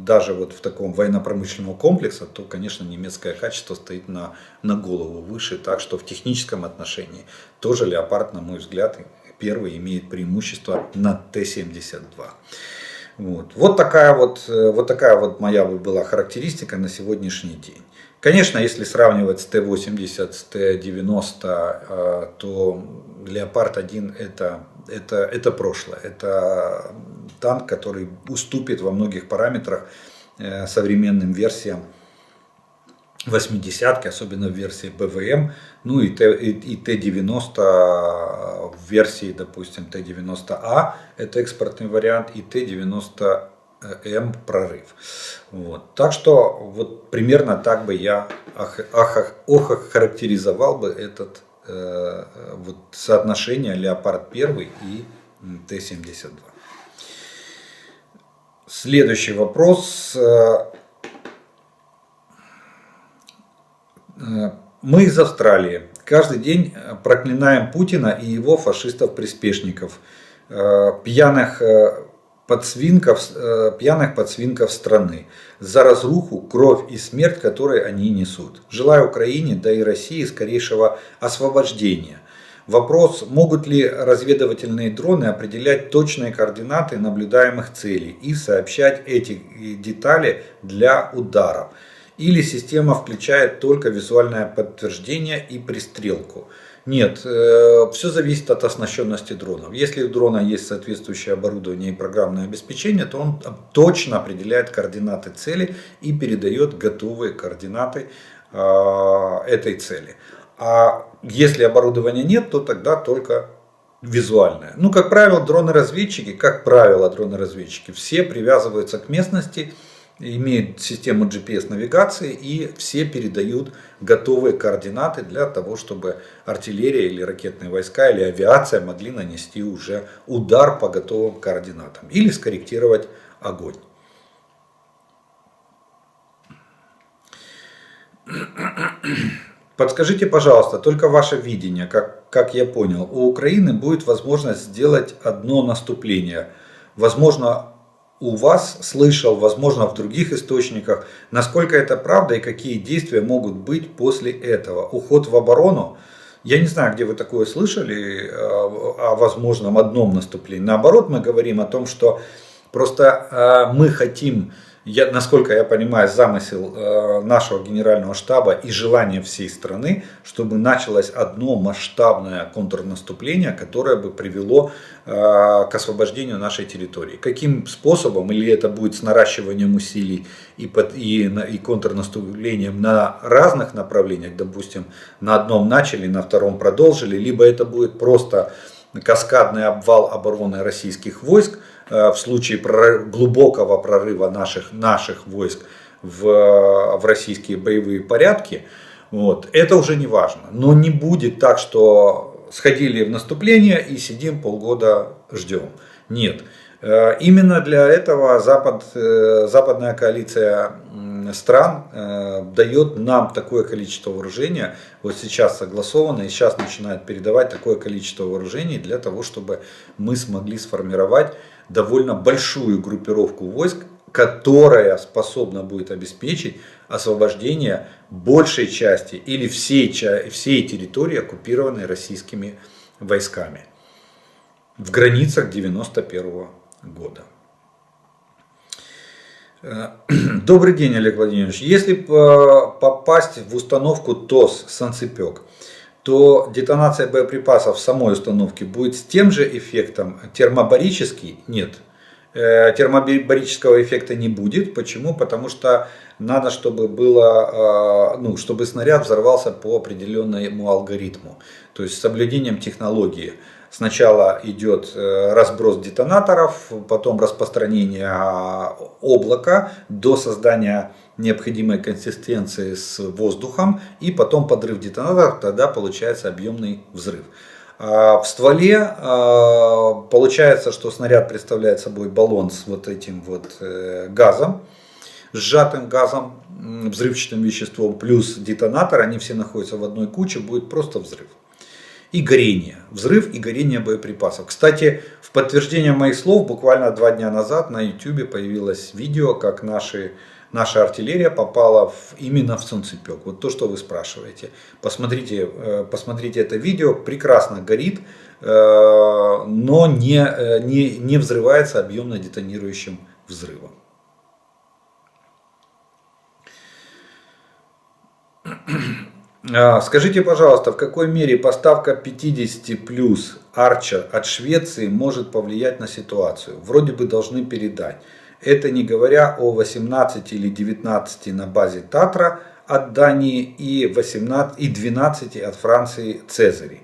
даже вот в таком военно-промышленном комплексе, то, конечно, немецкое качество стоит на голову выше. Так что в техническом отношении тоже Леопард, на мой взгляд, первый имеет преимущество над Т-72. Вот такая вот моя была характеристика на сегодняшний день. Конечно, если сравнивать с Т-80, с Т-90, то Леопард-1 это прошлое. Это танк, который уступит во многих параметрах современным версиям 80-ки, особенно в версии БВМ, ну и Т-90 в версии, допустим, Т-90А, это экспортный вариант, и Т-90М прорыв. Вот. Так что вот примерно так бы я охарактеризовал бы этот соотношение Леопард 1 и Т-72. Следующий вопрос. Мы из Австралии. Каждый день проклинаем Путина и его фашистов-приспешников, пьяных подсвинков страны, за разруху, кровь и смерть, которые они несут. Желаю Украине, да и России скорейшего освобождения. Вопрос, могут ли разведывательные дроны определять точные координаты наблюдаемых целей и сообщать эти детали для ударов. Или система включает только визуальное подтверждение и пристрелку. Нет, все зависит от оснащенности дронов. Если у дрона есть соответствующее оборудование и программное обеспечение, то он точно определяет координаты цели и передает готовые координаты этой цели. А если оборудования нет, то тогда только визуальное. Ну, как правило, дроны-разведчики, все привязываются к местности, имеют систему GPS-навигации и все передают готовые координаты для того, чтобы артиллерия или ракетные войска или авиация могли нанести уже удар по готовым координатам или скорректировать огонь. Подскажите, пожалуйста, только ваше видение, как я понял, у Украины будет возможность сделать одно наступление. Возможно, у вас слышал, возможно, в других источниках, насколько это правда и какие действия могут быть после этого. Уход в оборону. Я не знаю, где вы такое слышали о возможном одном наступлении. Наоборот, мы говорим о том, что просто мы хотим, насколько я понимаю, замысел нашего генерального штаба и желание всей страны, чтобы началось одно масштабное контрнаступление, которое бы привело к освобождению нашей территории. Каким способом, или это будет с наращиванием усилий и контрнаступлением на разных направлениях, допустим, на одном начали, на втором продолжили, либо это будет просто каскадный обвал обороны российских войск, в случае глубокого прорыва наших войск в российские боевые порядки, это уже не важно. Но не будет так, что сходили в наступление и сидим полгода ждем. Нет. Именно для этого западная коалиция стран дает нам такое количество вооружения. Вот сейчас согласовано и сейчас начинает передавать такое количество вооружений для того, чтобы мы смогли сформировать довольно большую группировку войск, которая способна будет обеспечить освобождение большей части или всей территории, оккупированной российскими войсками в границах 1991 года. Добрый день, Олег Владимирович. Если попасть в установку ТОС «Санцепек», то детонация боеприпасов в самой установке будет с тем же эффектом термобарический? Нет. Термобарического эффекта не будет. Почему? Потому что надо, чтобы чтобы снаряд взорвался по определенному алгоритму. То есть с соблюдением технологии. Сначала идет разброс детонаторов, потом распространение облака до создания необходимой консистенции с воздухом и потом подрыв детонаторов, тогда получается объемный взрыв. В стволе получается, что снаряд представляет собой баллон с вот этим газом, сжатым газом, взрывчатым веществом плюс детонатор, они все находятся в одной куче, будет просто взрыв. И горение. Взрыв и горение боеприпасов. Кстати, в подтверждение моих слов, буквально 2 дня назад на YouTube появилось видео, как наша артиллерия попала именно в Санцепек. Вот то, что вы спрашиваете. Посмотрите это видео. Прекрасно горит, но не взрывается объемно детонирующим взрывом. Скажите, пожалуйста, в какой мере поставка 50 плюс Archer от Швеции может повлиять на ситуацию? Вроде бы должны передать. Это не говоря о 18 или 19 на базе Татра от Дании и 12 от Франции Цезарей.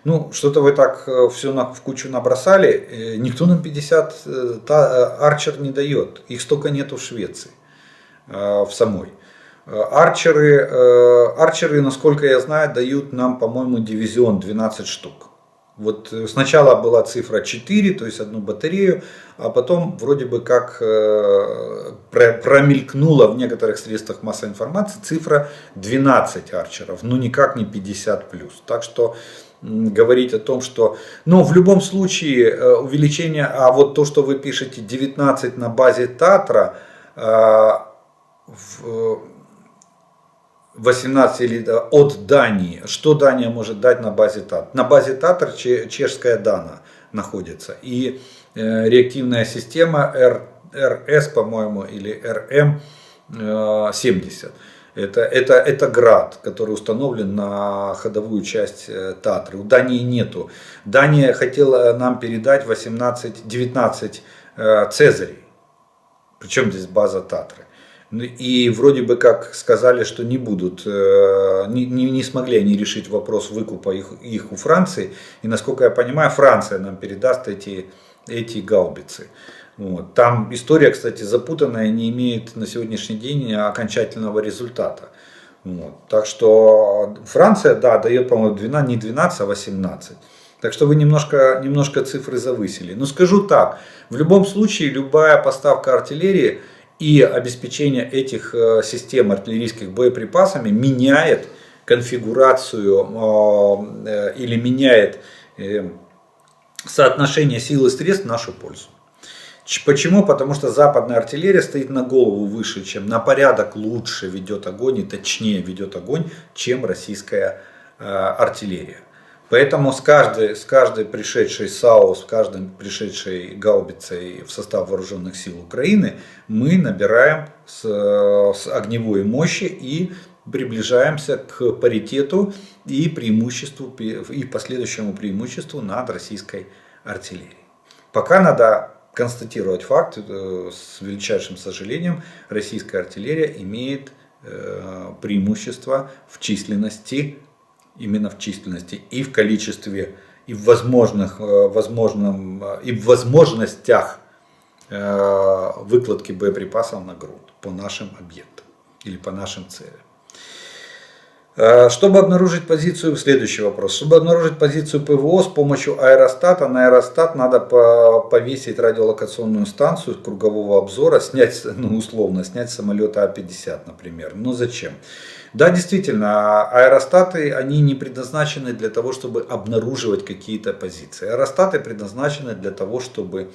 Ну, что-то вы так все в кучу набросали. Никто нам 50 Archer не дает. Их столько нету в Швеции, в самой. Арчеры, насколько я знаю, дают нам, по-моему, дивизион 12 штук. Вот сначала была цифра 4, то есть одну батарею, а потом вроде бы как промелькнула в некоторых средствах массовой информации цифра 12 арчеров, ну никак не 50 плюс. Так что говорить о том, что... Но в любом случае увеличение, а вот то, что вы пишете 19 на базе Татра, 18 или от Дании. Что Дания может дать на базе Татр? На базе Татр чешская Дана находится. И реактивная система РС, по-моему, или РМ-70. Это град, который установлен на ходовую часть Татры. У Дании нету. Дания хотела нам передать 19 Цезарей. Причем здесь база Татры. И вроде бы как сказали, что не будут, не смогли они решить вопрос выкупа их у Франции. И насколько я понимаю, Франция нам передаст эти гаубицы. Вот. Там история, кстати, запутанная, не имеет на сегодняшний день окончательного результата. Вот. Так что Франция, да, дает, по-моему, не 12, а 18. Так что вы немножко цифры завысили. Но скажу так, в любом случае любая поставка артиллерии и обеспечение этих систем артиллерийских боеприпасами меняет конфигурацию или меняет соотношение сил и средств в нашу пользу. Почему? Потому что западная артиллерия стоит на голову выше, чем на порядок лучше ведет огонь и точнее ведет огонь, чем российская артиллерия. Поэтому с каждой пришедшей САУ, с каждой пришедшей гаубицей в состав вооруженных сил Украины мы набираем с огневой мощи и приближаемся к паритету и преимуществу, и последующему преимуществу над российской артиллерией. Пока надо констатировать факт, с величайшим сожалением, российская артиллерия имеет преимущество в численности, именно в численности и в количестве, и в возможностях выкладки боеприпасов на грунт по нашим объектам или по нашим целям. Чтобы обнаружить позицию, следующий вопрос. Чтобы обнаружить позицию ПВО с помощью аэростата, на аэростат надо повесить радиолокационную станцию кругового обзора, снять, условно, снять с самолета А-50, например. Но зачем? Да, действительно, аэростаты, они не предназначены для того, чтобы обнаруживать какие-то позиции. Аэростаты предназначены для того, чтобы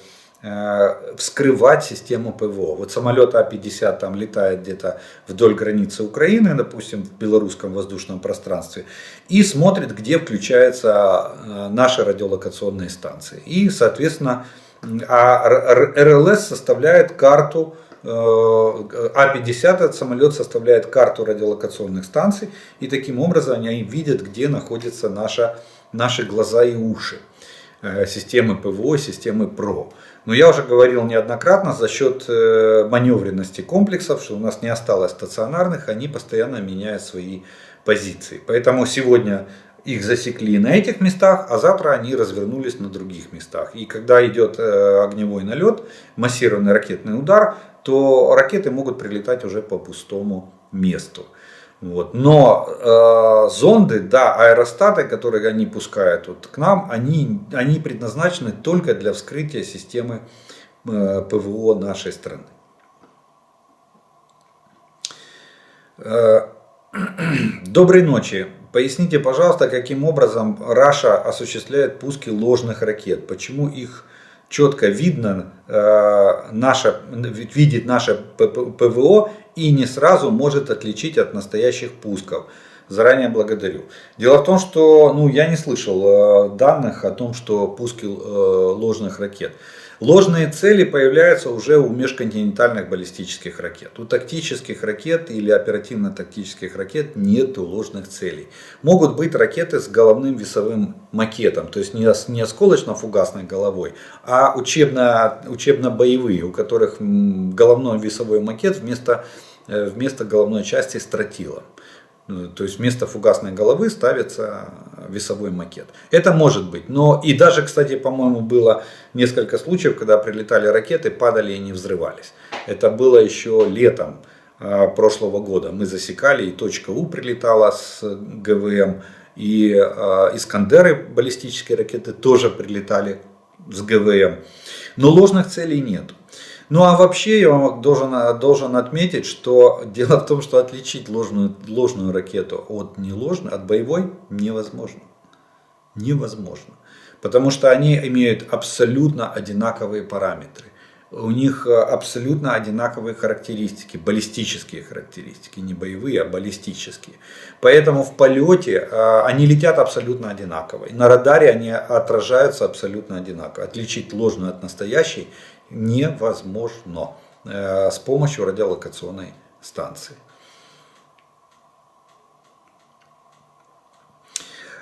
вскрывать систему ПВО. Вот самолет А-50 там летает где-то вдоль границы Украины, допустим, в белорусском воздушном пространстве, и смотрит, где включаются наши радиолокационные станции. И, соответственно, РЛС составляет карту, А-50 этот самолет составляет карту радиолокационных станций, и таким образом они видят, где находятся наши глаза и уши. Системы ПВО, системы ПРО. Но я уже говорил неоднократно, за счет маневренности комплексов, что у нас не осталось стационарных, они постоянно меняют свои позиции. Поэтому сегодня их засекли на этих местах, а завтра они развернулись на других местах. И когда идет огневой налет, массированный ракетный удар, то ракеты могут прилетать уже по пустому месту. Вот. Но зонды, да, аэростаты, которые они пускают вот к нам, они предназначены только для вскрытия системы ПВО нашей страны. Доброй ночи. Поясните, пожалуйста, каким образом Раша осуществляет пуски ложных ракет? Почему их четко видно, видит наше ПВО и не сразу может отличить от настоящих пусков? Заранее благодарю. Дело в том, что я не слышал данных о том, что пуски ложных ракет. Ложные цели появляются уже у межконтинентальных баллистических ракет. У тактических ракет или оперативно-тактических ракет нет ложных целей. Могут быть ракеты с головным весовым макетом, то есть не осколочно-фугасной головой, а учебно-боевые, у которых головной весовой макет вместо головной части с тротилом. То есть вместо фугасной головы ставится весовой макет. Это может быть. Но и даже, кстати, по-моему, было несколько случаев, когда прилетали ракеты, падали и не взрывались. Это было еще летом прошлого года. Мы засекали, и точка У прилетала с ГВМ, и Искандеры, баллистические ракеты, тоже прилетали с ГВМ. Но ложных целей нет. Ну а вообще я вам должен отметить, что дело в том, что отличить ложную ракету от неложной, от боевой невозможно. Невозможно. Потому что они имеют абсолютно одинаковые параметры. У них абсолютно одинаковые характеристики, баллистические характеристики, не боевые, а баллистические. Поэтому в полете они летят абсолютно одинаково. И на радаре они отражаются абсолютно одинаково. Отличить ложную от настоящей невозможно с помощью радиолокационной станции.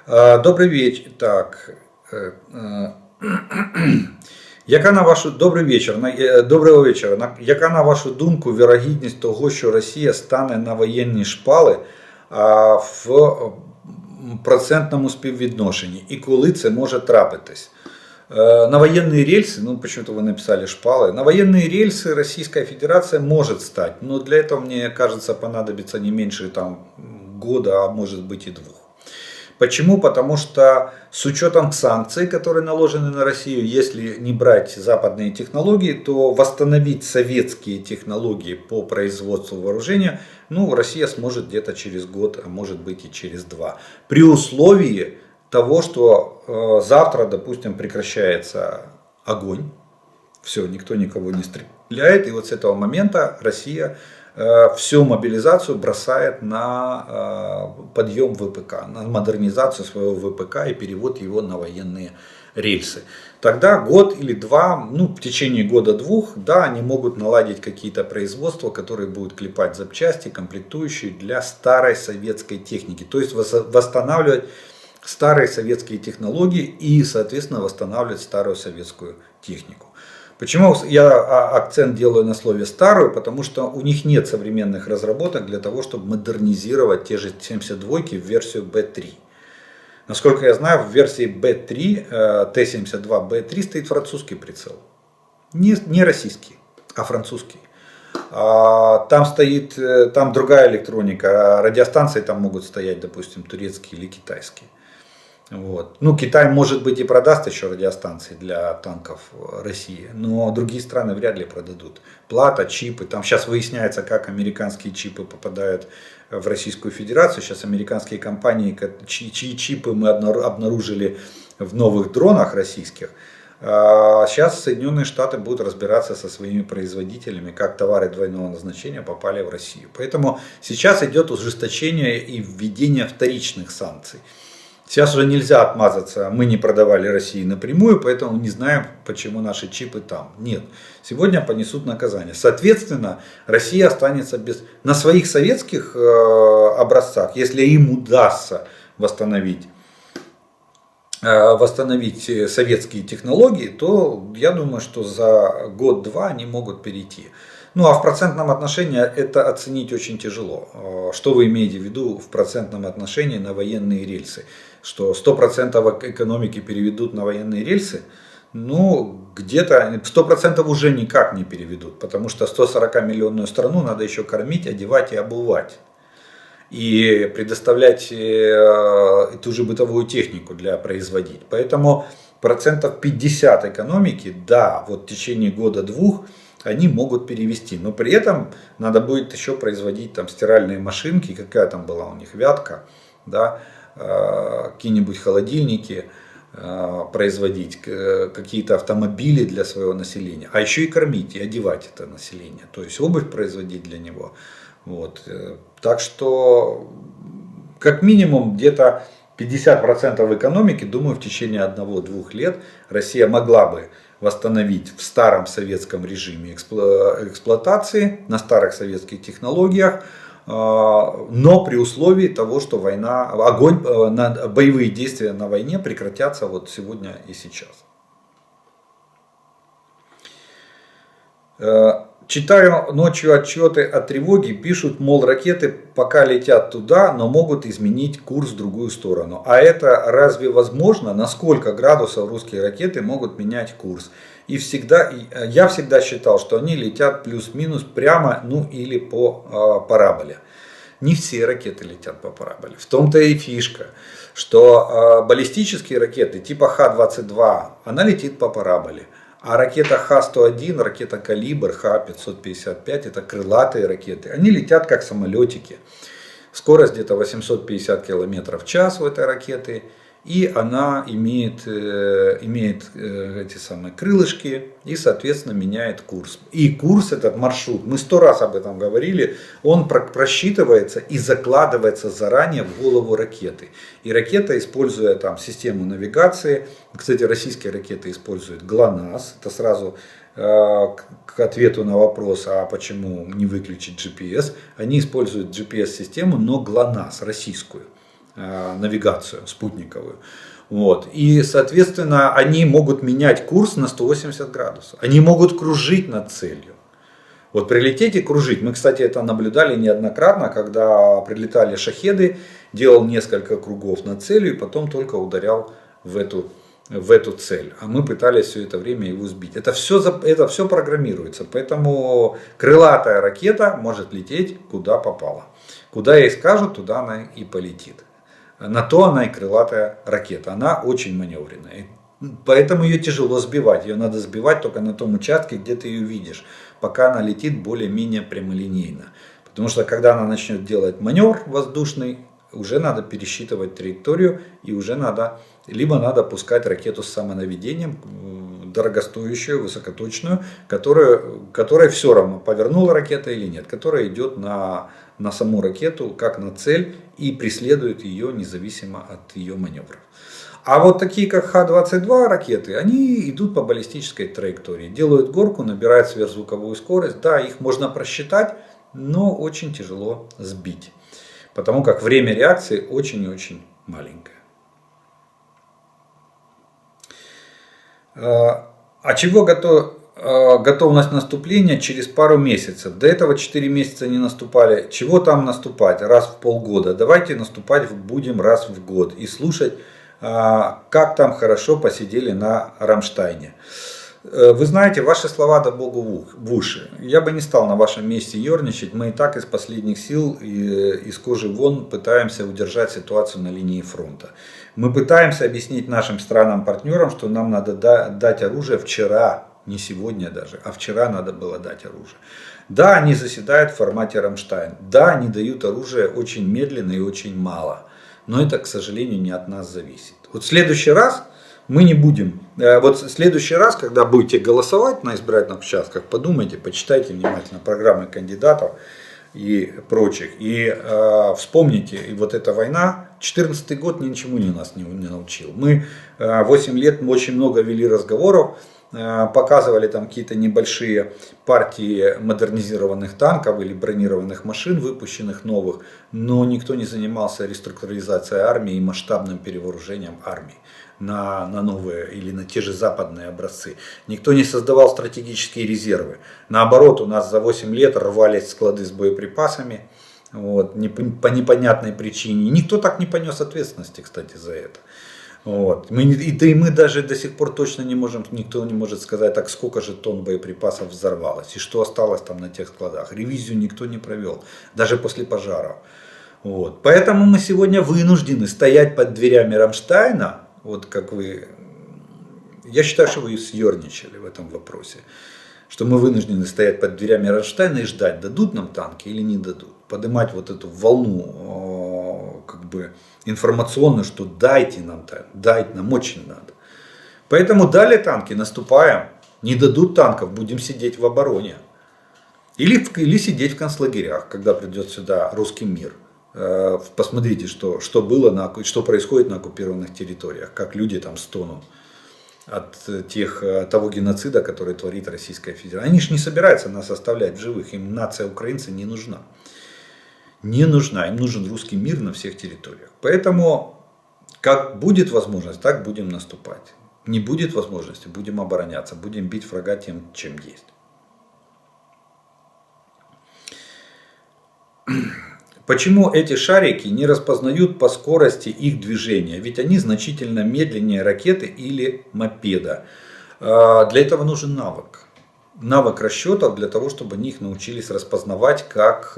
Добрый вечер. Так. Доброго вечора. Яка на вашу думку вірогідність того, що Росія стане на воєнні шпали в процентному співвідношенні? І коли це може трапитись? На военные рельсы, ну почему-то вы написали шпалы, на военные рельсы Российская Федерация может стать, но для этого, мне кажется, понадобится не меньше года, а может быть и 2. Почему? Потому что с учетом санкций, которые наложены на Россию, если не брать западные технологии, то восстановить советские технологии по производству вооружения, Россия сможет где-то через год, а может быть и через 2. При условии того, что завтра, допустим, прекращается огонь, все, никто никого не стреляет, и вот с этого момента Россия всю мобилизацию бросает на подъем ВПК, на модернизацию своего ВПК и перевод его на военные рельсы. Тогда год или 2, в течение года-2, да, они могут наладить какие-то производства, которые будут клепать запчасти, комплектующие для старой советской техники. То есть восстанавливать старые советские технологии и, соответственно, восстанавливать старую советскую технику. Почему я акцент делаю на слове старую? Потому что у них нет современных разработок для того, чтобы модернизировать те же 72-ки в версию B3. Насколько я знаю, в версии B3, Т-72 B3 стоит французский прицел. Не российский, а французский. Там другая электроника, радиостанции там могут стоять, допустим, турецкие или китайские. Вот. Китай, может быть, и продаст еще радиостанции для танков России, но другие страны вряд ли продадут. Плата, чипы, там сейчас выясняется, как американские чипы попадают в Российскую Федерацию. Сейчас американские компании, чьи чипы мы обнаружили в новых дронах российских. Сейчас Соединенные Штаты будут разбираться со своими производителями, как товары двойного назначения попали в Россию. Поэтому сейчас идет ужесточение и введение вторичных санкций. Сейчас уже нельзя отмазаться, мы не продавали России напрямую, поэтому не знаем, почему наши чипы там. Нет, сегодня понесут наказание. Соответственно, Россия останется на своих советских образцах, если им удастся восстановить советские технологии, то я думаю, что за год-два они могут перейти. А в процентном отношении это оценить очень тяжело. Что вы имеете в виду в процентном отношении на военные рельсы? Что 100% экономики переведут на военные рельсы? Где-то 100% уже никак не переведут, потому что 140-миллионную страну надо еще кормить, одевать и обувать. И предоставлять ту же бытовую технику для производить. Поэтому 50% экономики, да, вот в течение года-2 они могут перевести. Но при этом надо будет еще производить там стиральные машинки, какая там была у них вятка, да, какие-нибудь холодильники производить, какие-то автомобили для своего населения, а еще и кормить и одевать это население, то есть обувь производить для него. Вот. Так что как минимум где-то 50% экономики, думаю, в течение 1-2 лет Россия могла бы восстановить в старом советском режиме эксплуатации, на старых советских технологиях, но при условии того, что боевые действия на войне прекратятся вот сегодня и сейчас. Читаю ночью отчеты о тревоге, пишут, мол, ракеты пока летят туда, но могут изменить курс в другую сторону. А это разве возможно? На сколько градусов русские ракеты могут менять курс? Я всегда считал, что они летят плюс-минус прямо, ну или по параболе. Не все ракеты летят по параболе. В том-то и фишка, что баллистические ракеты типа Х-22, она летит по параболе. А ракета Х-101, ракета «Калибр», Х-555, это крылатые ракеты, они летят как самолетики. Скорость где-то 850 км в час у этой ракеты. И она имеет эти самые крылышки и, соответственно, меняет курс. И курс, этот маршрут, мы 100 раз об этом говорили, он просчитывается и закладывается заранее в голову ракеты. И ракета, используя там систему навигации, кстати, российские ракеты используют ГЛОНАСС, это сразу к ответу на вопрос, а почему не выключить GPS, они используют GPS-систему, но ГЛОНАСС, российскую навигацию спутниковую. Вот. И, соответственно, они могут менять курс на 180 градусов. Они могут кружить над целью. Вот прилететь и кружить. Мы, кстати, это наблюдали неоднократно, когда прилетали шахеды, делал несколько кругов над целью и потом только ударял в эту цель. А мы пытались все это время его сбить. Это все программируется. Поэтому крылатая ракета может лететь куда попало. Куда ей скажут, туда она и полетит. На то она и крылатая ракета. Она очень маневренная. Поэтому ее тяжело сбивать. Ее надо сбивать только на том участке, где ты ее видишь. Пока она летит более-менее прямолинейно. Потому что когда она начнет делать маневр воздушный, уже надо пересчитывать траекторию. И уже либо надо пускать ракету с самонаведением, дорогостоящую, высокоточную, которая все равно, повернула ракета или нет. Которая идет на саму ракету, как на цель, и преследует ее независимо от ее маневров. А вот такие, как Х-22 ракеты, они идут по баллистической траектории. Делают горку, набирают сверхзвуковую скорость. Да, их можно просчитать, но очень тяжело сбить. Потому как время реакции очень и очень маленькое. А чего готовность наступления через пару месяцев? До этого 4 месяца не наступали. Чего там наступать? Раз в полгода. Давайте наступать будем раз в год. И слушать, как там хорошо посидели на Рамштайне. Вы знаете, ваши слова да Богу в уши. Я бы не стал на вашем месте ерничать. Мы и так из последних сил, из кожи вон, пытаемся удержать ситуацию на линии фронта. Мы пытаемся объяснить нашим странам-партнерам, что нам надо дать оружие вчера, не сегодня даже, а вчера надо было дать оружие. Да, они заседают в формате Рамштайн. Да, они дают оружие очень медленно и очень мало. Но это, к сожалению, не от нас зависит. Вот в следующий раз мы не будем. Вот в следующий раз, когда будете голосовать на избирательных участках, подумайте, почитайте внимательно программы кандидатов и прочих. И вспомните, и вот эта война, 2014 год ничему нас не научил. Мы 8 лет очень много вели разговоров, показывали там какие-то небольшие партии модернизированных танков или бронированных машин, выпущенных новых, но никто не занимался реструктуризацией армии и масштабным перевооружением армии на новые или на те же западные образцы. Никто не создавал стратегические резервы. Наоборот, у нас за 8 лет рвались склады с боеприпасами вот, по непонятной причине. И никто так не понес ответственности, кстати, за это. Вот. Мы даже до сих пор точно не можем, никто не может сказать, так сколько же тонн боеприпасов взорвалось и что осталось там на тех складах. Ревизию никто не провел, даже после пожаров. Вот. Поэтому мы сегодня вынуждены стоять под дверями Рамштайна. Вот как я считаю, что вы съерничали в этом вопросе. Что мы вынуждены стоять под дверями Рамштайна и ждать, дадут нам танки или не дадут. Поднимать вот эту волну информационную, что дайте нам танк, дайте нам очень надо. Поэтому дали танки, наступаем. Не дадут танков, будем сидеть в обороне. Или сидеть в концлагерях, когда придет сюда русский мир. Посмотрите, что было, что происходит на оккупированных территориях, как люди там стонут от того геноцида, который творит Российская Федерация. Они же не собираются нас оставлять в живых, им нация украинцев не нужна. Не нужна, им нужен русский мир на всех территориях. Поэтому, как будет возможность, так будем наступать. Не будет возможности, будем обороняться, будем бить врага тем, чем есть. Почему эти шарики не распознают по скорости их движения? Ведь они значительно медленнее ракеты или мопеда. Для этого нужен навык. Навык расчетов для того, чтобы они их научились распознавать как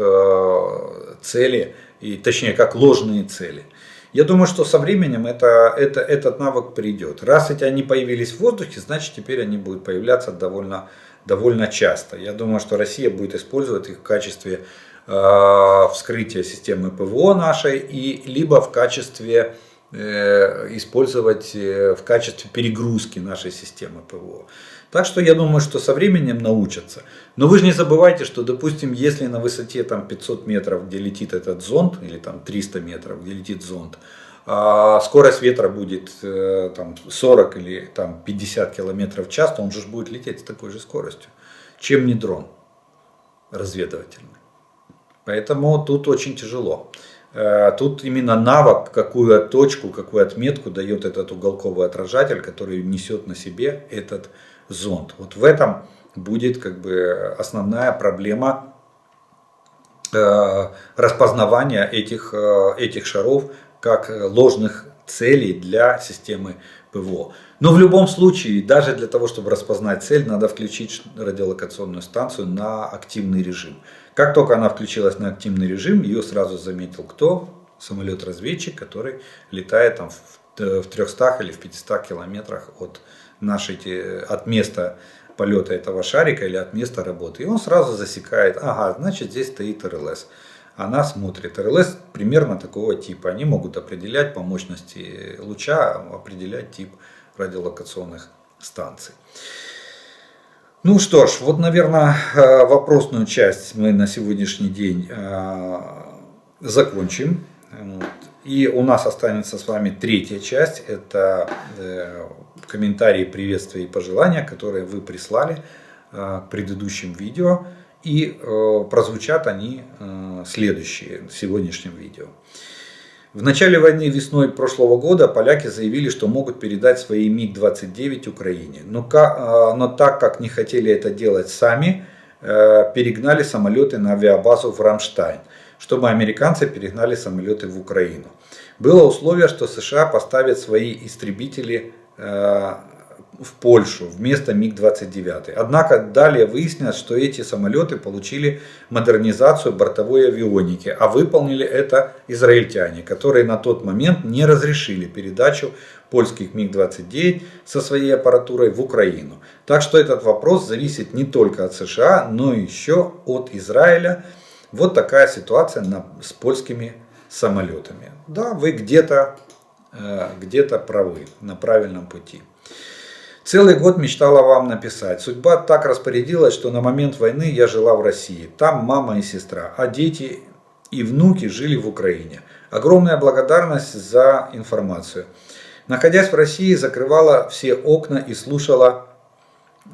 цели, точнее как ложные цели. Я думаю, что со временем этот навык придет. Раз эти они появились в воздухе, значит теперь они будут появляться довольно часто. Я думаю, что Россия будет использовать их в качестве вскрытия системы ПВО нашей, либо в качестве использовать в качестве перегрузки нашей системы ПВО. Так что я думаю, что со временем научатся. Но вы же не забывайте, что, допустим, если на высоте там, 500 метров, где летит этот зонд, или там 300 метров, где летит зонд, скорость ветра будет там, 40 или там, 50 километров в час, то он же будет лететь с такой же скоростью, чем не дрон разведывательный. Поэтому тут очень тяжело. Тут именно навык, какую точку, какую отметку дает этот уголковый отражатель, который несет на себе этот зонд. Вот в этом будет как бы основная проблема распознавания этих шаров как ложных целей для системы ПВО. Но в любом случае, даже для того, чтобы распознать цель, надо включить радиолокационную станцию на активный режим. Как только она включилась на активный режим, ее сразу заметил кто? Самолет-разведчик, который летает там в 300 или в 500 километрах от места полета этого шарика или от места работы. И он сразу засекает, ага, значит здесь стоит РЛС. Она смотрит. РЛС примерно такого типа. Они могут определять по мощности луча, определять тип радиолокационных станций. Ну что ж, вот, наверное, вопросную часть мы на сегодняшний день закончим. И у нас останется с вами третья часть. Это комментарии, приветствия и пожелания, которые вы прислали к предыдущим видео. И прозвучат они в сегодняшнем видео. В начале войны весной прошлого года поляки заявили, что могут передать свои МиГ-29 Украине. Но так как не хотели это делать сами, перегнали самолеты на авиабазу в Рамштайн, чтобы американцы перегнали самолеты в Украину. Было условие, что США поставят свои истребители в Польшу вместо МиГ-29. Однако далее выяснилось, что эти самолеты получили модернизацию бортовой авионики, а выполнили это израильтяне, которые на тот момент не разрешили передачу польских МиГ-29 со своей аппаратурой в Украину. Так что этот вопрос зависит не только от США, но еще от Израиля. Вот такая ситуация с польскими самолетами. Да, вы где-то правы, на правильном пути. Целый год мечтала вам написать. Судьба так распорядилась, что на момент войны я жила в России. Там мама и сестра, а дети и внуки жили в Украине. Огромная благодарность за информацию. Находясь в России, закрывала все окна и слушала.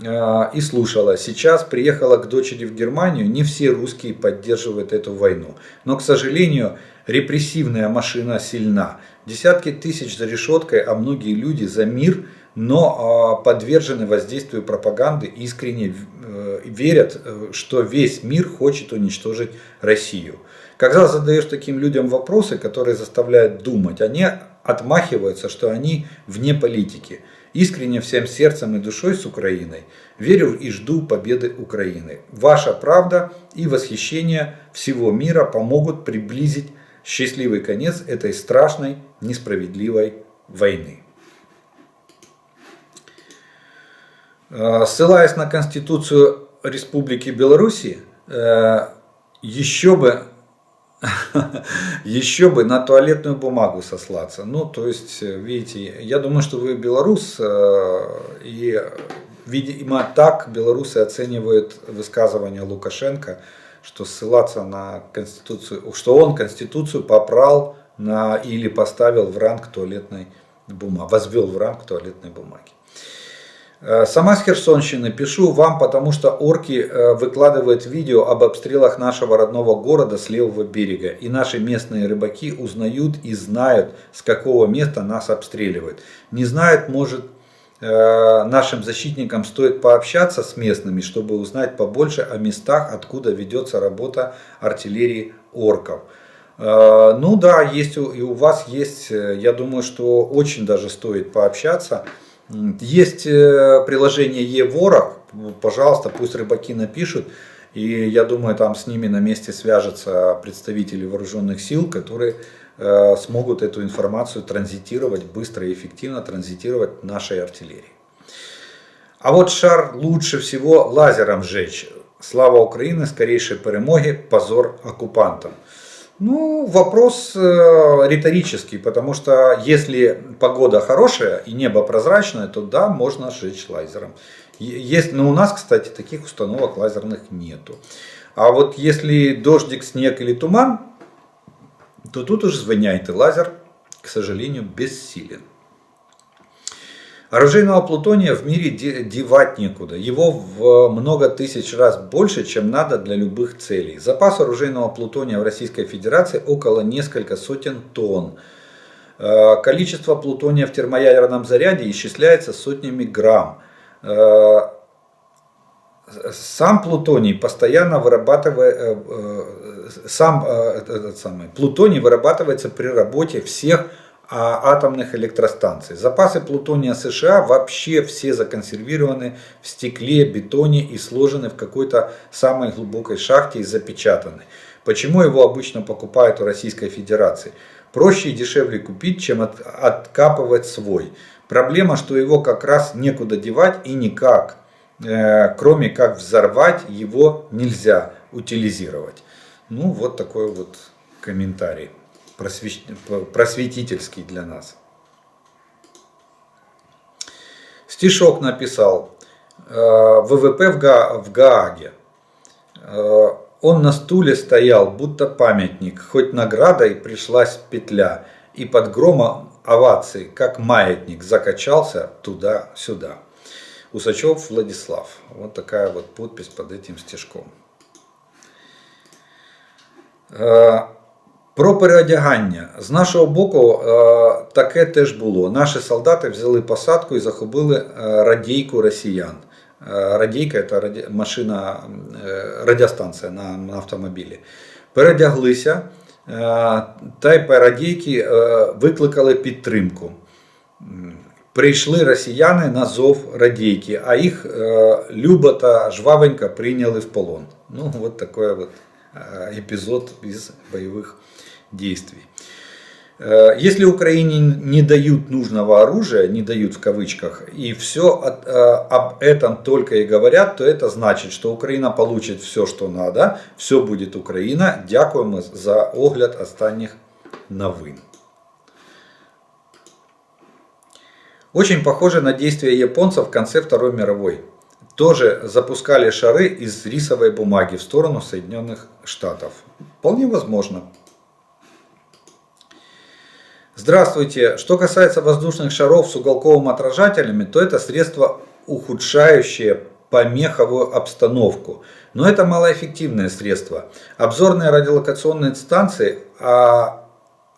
Сейчас приехала к дочери в Германию. Не все русские поддерживают эту войну. Но, к сожалению, репрессивная машина сильна. Десятки тысяч за решеткой, а многие люди за мир, но подвержены воздействию пропаганды, искренне верят, что весь мир хочет уничтожить Россию. Когда задаешь таким людям вопросы, которые заставляют думать, они отмахиваются, что они вне политики. Искренне всем сердцем и душой с Украиной верю и жду победы Украины. Ваша правда и восхищение всего мира помогут приблизить счастливый конец этой страшной, несправедливой войны. Ссылаясь на Конституцию Республики Беларусь, еще бы на туалетную бумагу сослаться. Ну, то есть, видите, я думаю, что вы белорус, и, видимо, так белорусы оценивают высказывания Лукашенко, что ссылаться на Конституцию, что он Конституцию поправил или поставил в ранг туалетной бумаги, возвел в ранг туалетной бумаги. Сама с Херсонщины пишу вам, потому что орки выкладывают видео об обстрелах нашего родного города с левого берега. И наши местные рыбаки узнают и знают, с какого места нас обстреливают. Не знают, может, нашим защитникам стоит пообщаться с местными, чтобы узнать побольше о местах, откуда ведется работа артиллерии орков. Ну да, есть и у вас есть, я думаю, что очень даже стоит пообщаться. Есть приложение e-Ворог, пожалуйста, пусть рыбаки напишут, и я думаю, там с ними на месте свяжутся представители вооруженных сил, которые смогут эту информацию транзитировать быстро и эффективно, транзитировать нашей артиллерии. А вот шар лучше всего лазером сжечь. Слава Украине, скорейшей перемоги, позор оккупантам. Ну, вопрос риторический, потому что если погода хорошая и небо прозрачное, то да, можно сжечь лазером. Есть, но у нас, кстати, таких установок лазерных нету. А вот если дождик, снег или туман, то тут уж звоняет и лазер, к сожалению, бессилен. Оружейного плутония в мире девать некуда. Его в много тысяч раз больше, чем надо для любых целей. Запас оружейного плутония в Российской Федерации около несколько сотен тонн. Количество плутония в термоядерном заряде исчисляется сотнями грамм. Сам плутоний постоянно плутоний вырабатывается при работе всех атомных электростанций. Запасы плутония США вообще все законсервированы в стекле, бетоне и сложены в какой-то самой глубокой шахте и запечатаны. Почему его обычно покупают у Российской Федерации? Проще и дешевле купить, чем откапывать свой. Проблема, что его как раз некуда девать и никак, кроме как взорвать, его нельзя утилизировать. Ну вот такой вот комментарий. Просветительский для нас. Стишок написал. ВВП в Гааге. Он на стуле стоял, будто памятник, хоть наградой пришлась петля, и под громом оваций, как маятник, закачался туда-сюда. Усачев Владислав. Вот такая вот подпись под этим стишком. Про переодягання. З нашого боку таке теж було. Наші солдати взяли посадку і захопили радійку росіян. Радійка – це машина, радіостанція на автомобілі. Передяглися та й по радійки викликали підтримку. Прийшли росіяни на зов радійки, а їх любо та жвавенько прийняли в полон. Ну, вот такой вот эпизод из боевых действий. Если Украине не дают нужного оружия, не дают в кавычках, и все об этом только и говорят, то это значит, что Украина получит все, что надо, все будет Украина. Дякуємо за огляд останніх новин. Очень похоже на действия японцев в конце Второй мировой. Тоже запускали шары из рисовой бумаги в сторону Соединенных Штатов. Вполне возможно. Здравствуйте. Что касается воздушных шаров с уголковыми отражателями, то это средство, ухудшающее помеховую обстановку. Но это малоэффективное средство. Обзорные радиолокационные станции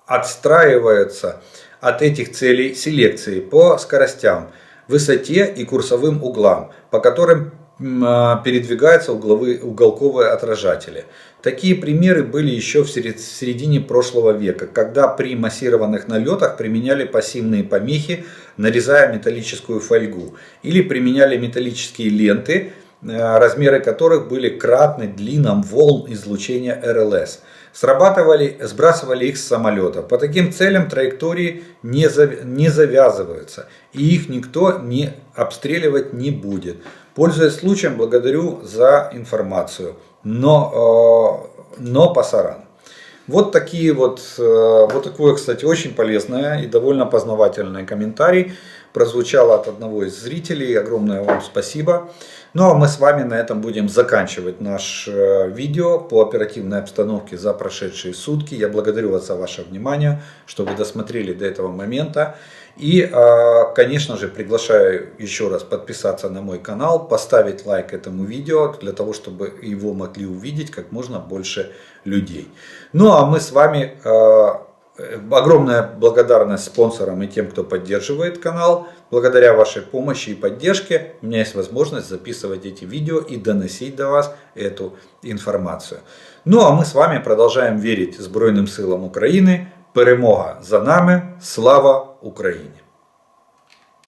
отстраиваются от этих целей селекции по скоростям, высоте и курсовым углам, по которым передвигаются уголковые отражатели. Такие примеры были еще в середине прошлого века, когда при массированных налетах применяли пассивные помехи, нарезая металлическую фольгу, или применяли металлические ленты, размеры которых были кратны длинам волн излучения РЛС. Сбрасывали их с самолета. По таким целям траектории не завязываются, и их никто не обстреливать не будет. Пользуясь случаем, благодарю за информацию. Но пасаран. Вот такой, кстати, очень полезный и довольно познавательный комментарий прозвучало от одного из зрителей. Огромное вам спасибо. Ну а мы с вами на этом будем заканчивать наше видео по оперативной обстановке за прошедшие сутки. Я благодарю вас за ваше внимание, что вы досмотрели до этого момента. И, конечно же, приглашаю еще раз подписаться на мой канал, поставить лайк этому видео, для того, чтобы его могли увидеть как можно больше людей. Ну а мы с вами, огромная благодарность спонсорам и тем, кто поддерживает канал. Благодаря вашей помощи и поддержке у меня есть возможность записывать эти видео и доносить до вас эту информацию. Ну а мы с вами продолжаем верить Збройним силам України. Перемога за нами. Слава Україні!